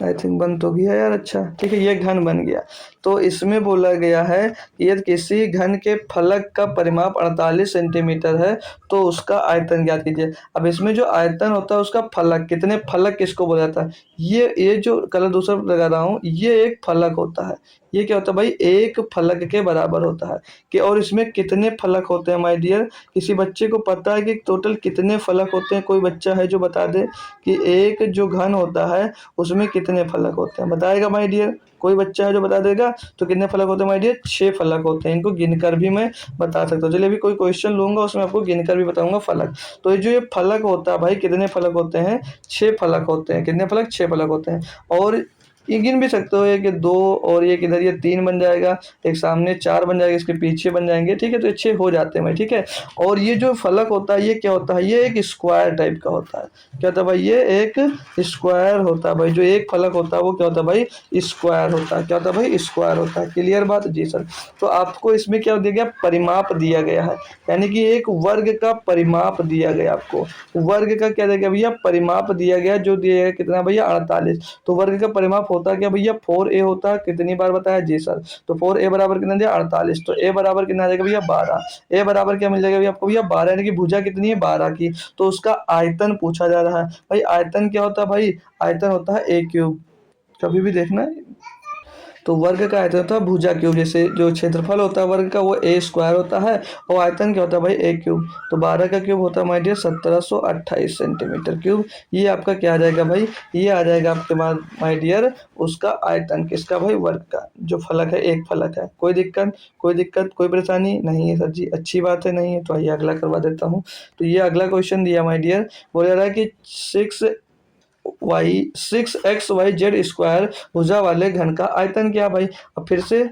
आई थिंक बन तो गया यार। अच्छा ठीक है, ये घन बन गया। तो इसमें बोला गया है कि यदि किसी घन के फलक का परिमाप 48 सेंटीमीटर है तो उसका आयतन ज्ञात कीजिए। अब इसमें जो आयतन होता है उसका फलक, कितने फलक किसको बोला जाता है, ये जो कलर दूसरा लगा रहा हूँ ये एक फलक होता है। ये क्या होता है भाई, एक फलक के बराबर होता है। कि और इसमें कितने फलक होते हैं माय डियर, किसी बच्चे को पता है कि टोटल कितने फलक होते हैं? कोई बच्चा है जो बता दे कि एक जो घन होता है उसमें कितने फलक होते हैं, बताएगा माय डियर? कोई बच्चा है जो बता देगा? तो कितने फलक होते हैं माय डियर? 6 फलक होते हैं। इनको गिनकर भी मैं बता सकता हूँ। चलिए अभी कोई क्वेश्चन लूंगा उसमें आपको गिनकर भी बताऊंगा फलक। तो ये जो ये फलक होता है भाई, कितने फलक होते हैं? 6 फलक होते हैं। कितने फलक? 6 फलक होते हैं। और ये गिन भी सकते हो, ये कि 2 और ये किधर ये 3 बन जाएगा, एक सामने 4 बन जाएगा, इसके पीछे बन जाएंगे। ठीक है, तो ये 6 हो जाते हैं भाई। ठीक है, और ये जो फलक होता है ये क्या होता है, ये एक स्क्वायर टाइप का होता है। क्या होता है भाई, ये एक स्क्वायर होता है भाई। जो एक फलक होता है वो क्या होता है भाई, स्क्वायर होता है। क्या होता है भाई, स्क्वायर होता है। क्लियर बात? जी सर। तो आपको इसमें क्या दिया गया, परिमाप दिया गया है, यानी कि एक वर्ग का परिमाप दिया गया आपको। वर्ग का क्या दिया गया भैया, परिमाप दिया गया, जो दिया गया कितना भैया, 48। तो वर्ग का परिमाप होता क्या भैया, 4a होता है। कितनी बार बताया जी सर? तो 4a बराबर कितना दिया, 48। तो a बराबर कितना आ जाएगा भैया, 12। a बराबर क्या मिल जाएगा भैया आपको, भैया 12, यानी कि भुजा कितनी है, 12 की। तो उसका आयतन पूछा जा रहा है भाई। आयतन क्या होता है भाई, आयतन होता है a क्यूब। कभी भी देखना है, तो वर्ग का आयतन होता है भुजा क्यूब। जैसे जो क्षेत्रफल होता है वर्ग का वो ए स्क्वायर होता है, और आयतन क्या होता है भाई, ए क्यूब। तो 12 का क्यूब होता है माय डियर 1728 सेंटीमीटर क्यूब। ये आपका क्या आ जाएगा भाई, ये आ जाएगा आपके बाद माय डियर उसका आयतन, किसका भाई, वर्ग का। जो फलक है एक फलक है। कोई दिक्कत, कोई दिक्कत, कोई परेशानी नहीं है सर जी? अच्छी बात है, नहीं है तो आइए अगला करवा देता हूँ। तो ये अगला क्वेश्चन दिया माय डियर, बोल रहा है कि 6x y z स्क्वायर भुजा वाले घन का आयतन क्या भाई। अब फिर से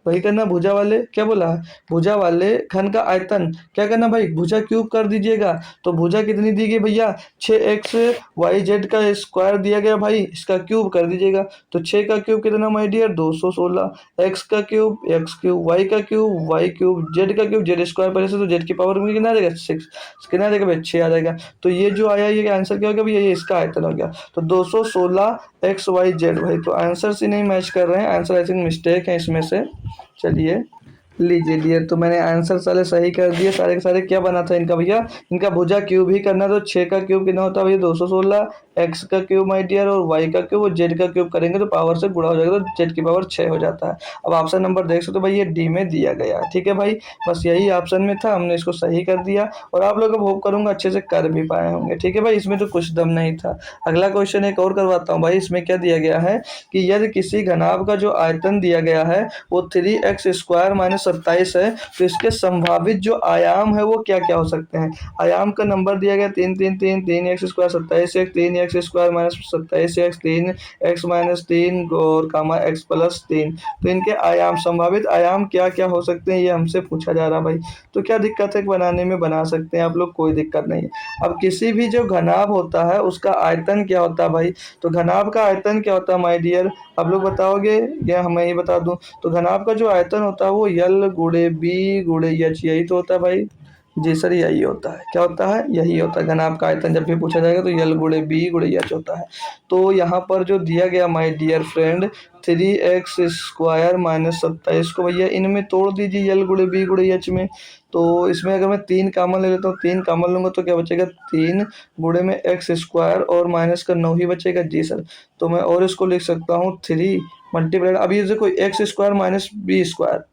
वही करना, भुजा वाले क्या बोला है, भुजा वाले घन का आयतन क्या करना भाई, भुजा क्यूब कर दीजिएगा। तो भुजा कितनी दी गई भैया, 6x y z का स्क्वायर दिया गया भाई, इसका क्यूब कर दीजिएगा। तो 6 का क्यूब कितना माय डियर, 216। x का क्यूब x क्यूब, y का क्यूब y क्यूब, z का क्यूब z स्क्वायर, पहले से तो z की पावर में कितना आ जाएगा, 6। कितना आ जाएगा भाई, 6 आ जाएगा। तो ये जो आया ये आंसर क्या हो गया भैया, ये इसका आयतन हो गया। तो 216 XYZ भाई। तो आंसर से नहीं मैच कर रहे हैं, आंसर आई थिंक मिस्टेक है इसमें से। चलिए लीजिए डियर, तो मैंने आंसर सारे सही कर दिए, सारे के सारे। क्या बना था इनका भैया, इनका भुजा क्यूब ही करना। तो 6 का क्यूब कितना होता है भैया, 216। x का क्यूब माय डियर, और y का क्यूब और z का क्यूब करेंगे तो पावर से गुणा हो जाएगा, तो z की पावर 6 हो जाता है। अब ऑप्शन नंबर देख सकते हो भाई, ये डी में दिया गया है। ठीक है भाई, बस यही ऑप्शन में था, हमने इसको सही कर दिया। और आप लोग अब होप करूंगा अच्छे से कर भी पाए होंगे। ठीक है भाई, इसमें तो कुछ दम नहीं था। अगला क्वेश्चन एक और करवाता हूँ भाई। इसमें क्या दिया गया है कि यदि किसी घनाभ का जो आयतन दिया गया है वो 3x स्क्वायर माइनस 27 है, तो इसके संभावित जो आयाम है वो क्या क्या हो सकते हैं। आयाम का नंबर दिया गया 3 3 3, 3x square 27x, 3x square minus 27x, 3x minus 3 और कामा x प्लस 3। तो इनके आयाम, संभावित आयाम क्या क्या हो सकते हैं, ये हमसे पूछा जा रहा भाई। तो क्या दिक्कत है, बनाने में बना सकते हैं आप लोग, कोई दिक्कत नहीं है। अब किसी भी जो घनाभ होता है उसका आयतन क्या होता है भाई, तो घनाभ का आयतन क्या होता है माय डियर, आप लोग बताओगे या मैं ही बता दूं? तो घनाभ का जो आयतन होता है वो यल गुणे बी गुणे एच, यही तो होता है भाई। जी सर, यही होता है। क्या होता है, यही होता है। घनाभ का आयतन जब भी पूछा जाएगा तो यल गुणे बी गुणे एच होता है। तो यहाँ पर जो दिया गया my dear friend, 3x square minus 27 को भैया इनमें तोड़ दीजिए, यल गुणे बी गुणे एच में। तो इसमें अगर मैं 3 कॉमन ले लेता हूँ, 3 कॉमन लूंगा तो क्या बचेगा, 3 गुणे में x स्क्वायर और माइनस का 9 ही बचेगा। जी सर, तो मैं और इसको लिख सकता हूँ 3 मल्टीप्लाइड, अब ये देखो X square minus B square,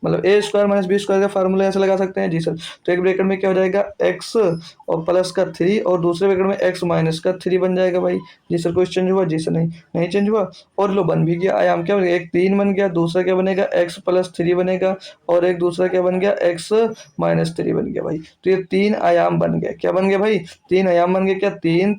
मतलब A square minus B square का फार्मूला ऐसे लगा सकते हैं। जी सर, तो एक ब्रैकेट में क्या हो जाएगा, एक्स और प्लस का 3, और दूसरे ब्रैकेट में एक्स माइनस का 3 बन जाएगा भाई। जी सर, कुछ चेंज हुआ? जी सर, नहीं नहीं चेंज हुआ। और लो बन भी गया आयाम, क्या बनेगा, एक 3 बन गया, दूसरा क्या बनेगा, एक्स प्लस 3 बनेगा, और एक दूसरा क्या बन गया, एक्स माइनस 3 बन गया भाई। तो ये 3 आयाम बन गया। क्या बन गया भाई, 3 आयाम बन गए। क्या, 3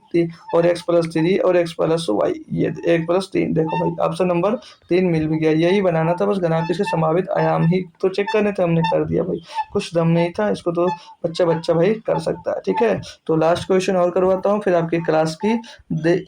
और एक्स प्लस 3 और एक्स प्लस वाई, ये 1 प्लस 3। देखो भाई ऑप्शन नंबर 3 मिल भी गया। यही बनाना था बस, घनाभ के संभावित आयाम ही तो चेक करने थे, हमने कर दिया भाई, कुछ दम नहीं था, इसको तो बच्चा बच्चा भाई कर सकता है। ठीक है, तो लास्ट क्वेश्चन और करवाता हूँ, फिर आपकी क्लास की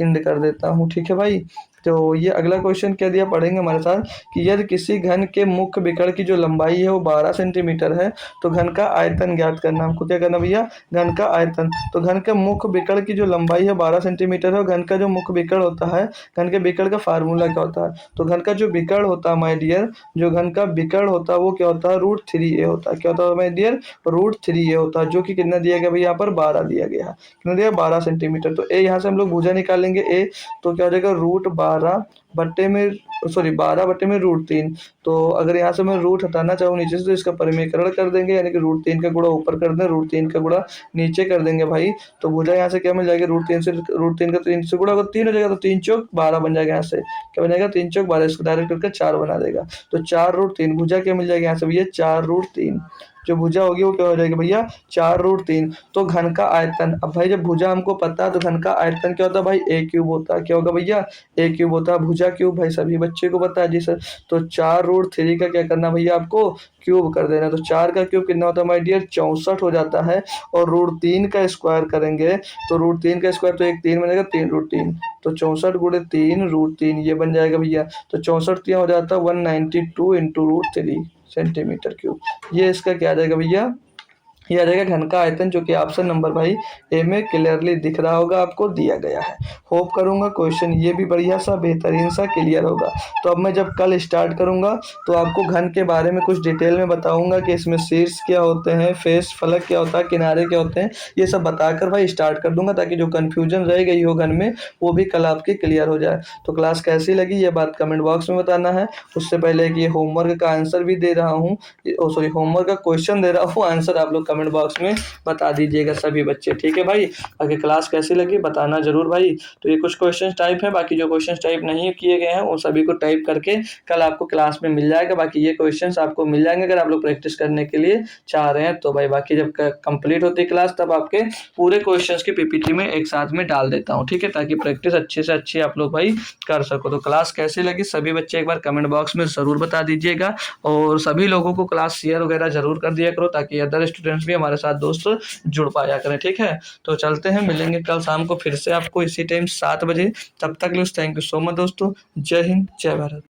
एंड कर देता हूँ। ठीक है भाई, तो ये अगला क्वेश्चन क्या दिया पढ़ेंगे हमारे साथ कि यदि किसी घन के मुख्य विकर्ण की जो लंबाई है वो 12 सेंटीमीटर है तो घन का आयतन ज्ञात करना। हमको क्या करना भैया, घन का आयतन। तो घन के मुख्य विकर्ण की जो लंबाई है 12 सेंटीमीटर है, और घन का जो मुख्य विकर्ण होता है, घन के विकर्ण का फार्मूला क्या होता है, तो घन का जो विकर्ण होता है माय डियर, जो घन का विकर्ण होता है वो क्या होता है, √3a होता है। क्या होता है माय डियर, √3a होता है, जो कि कितना दिया गया भाई, यहाँ पर 12 दिया गया है। कितना दिया, 12 सेंटीमीटर। तो ए यहाँ से हम लोग भुजा निकालेंगे ए, तो क्या हो जाएगा, √12 बट्टे में, सॉरी 12 बट्टे में √3। तो अगर यहाँ से मैं रूट हटाना चाहूँ नीचे से तो इसका परिमेयकरण कर देंगे, यानी कि √3 का गुणा ऊपर कर दें, √3 का गुणा नीचे कर देंगे भाई। तो भुजा यहाँ से क्या मिल जाएगा, √3 से √3 का 3 से गुणा, अगर 3 हो जाएगा तो 3 चौक 12 बन जाएगा। यहाँ से क्या बन जाएगा, 3 चौक 12, इसको डायरेक्ट करके 4 बना देगा। तो 4√3 भुजा क्या मिल जाएगा यहाँ से भैया, 4√3। जो भुजा होगी वो क्या हो जाएगी भैया, 4√3। तो घन का आयतन, अब भाई जब भुजा हमको पता है तो घन का आयतन क्या होता है भाई, a क्यूब होता है। क्या होगा भैया, a क्यूब होता है। भुजा क्यूब भाई सभी बच्चे को पता है जी सर। तो 4√3 का क्या करना भैया, आपको क्यूब कर देना। तो 4 का क्यूब कितना होता है माय डियर, 64 हो जाता है। और √3 का स्क्वायर करेंगे तो √3 का स्क्वायर तो एक 3 बनेगा, 3√3। तो 64 गुणे 3√3 ये बन जाएगा भैया। तो 64 क्या हो जाता है, 192 इंटू √3 सेंटीमीटर क्यूब। ये इसका क्या आ जाएगा भैया, ये आ जाएगा घन का आयतन, जो कि ऑप्शन नंबर भाई ए में क्लियरली दिख रहा होगा, आपको दिया गया है। होप करूंगा क्वेश्चन ये भी बढ़िया सा बेहतरीन सा क्लियर होगा। तो अब मैं जब कल स्टार्ट करूंगा तो आपको घन के बारे में कुछ डिटेल में बताऊंगा कि इसमें शीर्ष क्या होते हैं, फेस फलक क्या होता है, किनारे क्या होते हैं, ये सब बताकर भाई स्टार्ट कर दूंगा, ताकि जो कन्फ्यूजन रह गई हो घन में वो भी कल आपकी क्लियर हो जाए। तो क्लास कैसी लगी ये बात कमेंट बॉक्स में बताना है। उससे पहले कि होमवर्क का आंसर भी दे रहा हूँ, सॉरी होमवर्क का क्वेश्चन दे रहा हूँ, आंसर आप लोग कमेंट बॉक्स में बता दीजिएगा सभी बच्चे। ठीक है भाई, आगे क्लास कैसी लगी बताना जरूर भाई। तो ये कुछ क्वेश्चन टाइप है, बाकी जो क्वेश्चन टाइप नहीं किए गए हैं वो सभी को टाइप करके कल आपको क्लास में मिल जाएगा। बाकी ये क्वेश्चंस आपको मिल जाएंगे अगर आप लोग प्रैक्टिस करने के लिए चाह रहे हैं तो भाई। बाकी जब कंप्लीट होती है क्लास तब आपके पूरे क्वेश्चंस की पीपीटी में एक साथ में डाल देता हूँ। ठीक है, ताकि प्रैक्टिस अच्छे से अच्छी आप लोग भाई कर सको। तो क्लास कैसी लगी सभी बच्चे एक बार कमेंट बॉक्स में जरूर बता दीजिएगा, और सभी लोगों को क्लास शेयर वगैरह जरूर कर दिया करो, ताकि अदर स्टूडेंट्स भी हमारे साथ दोस्त जुड़ पाया करें। ठीक है, तो चलते हैं, मिलेंगे कल शाम को फिर से आपको इसी टाइम 7 बजे। तब तक थैंक यू सो मच दोस्तों। जय हिंद, जय भारत।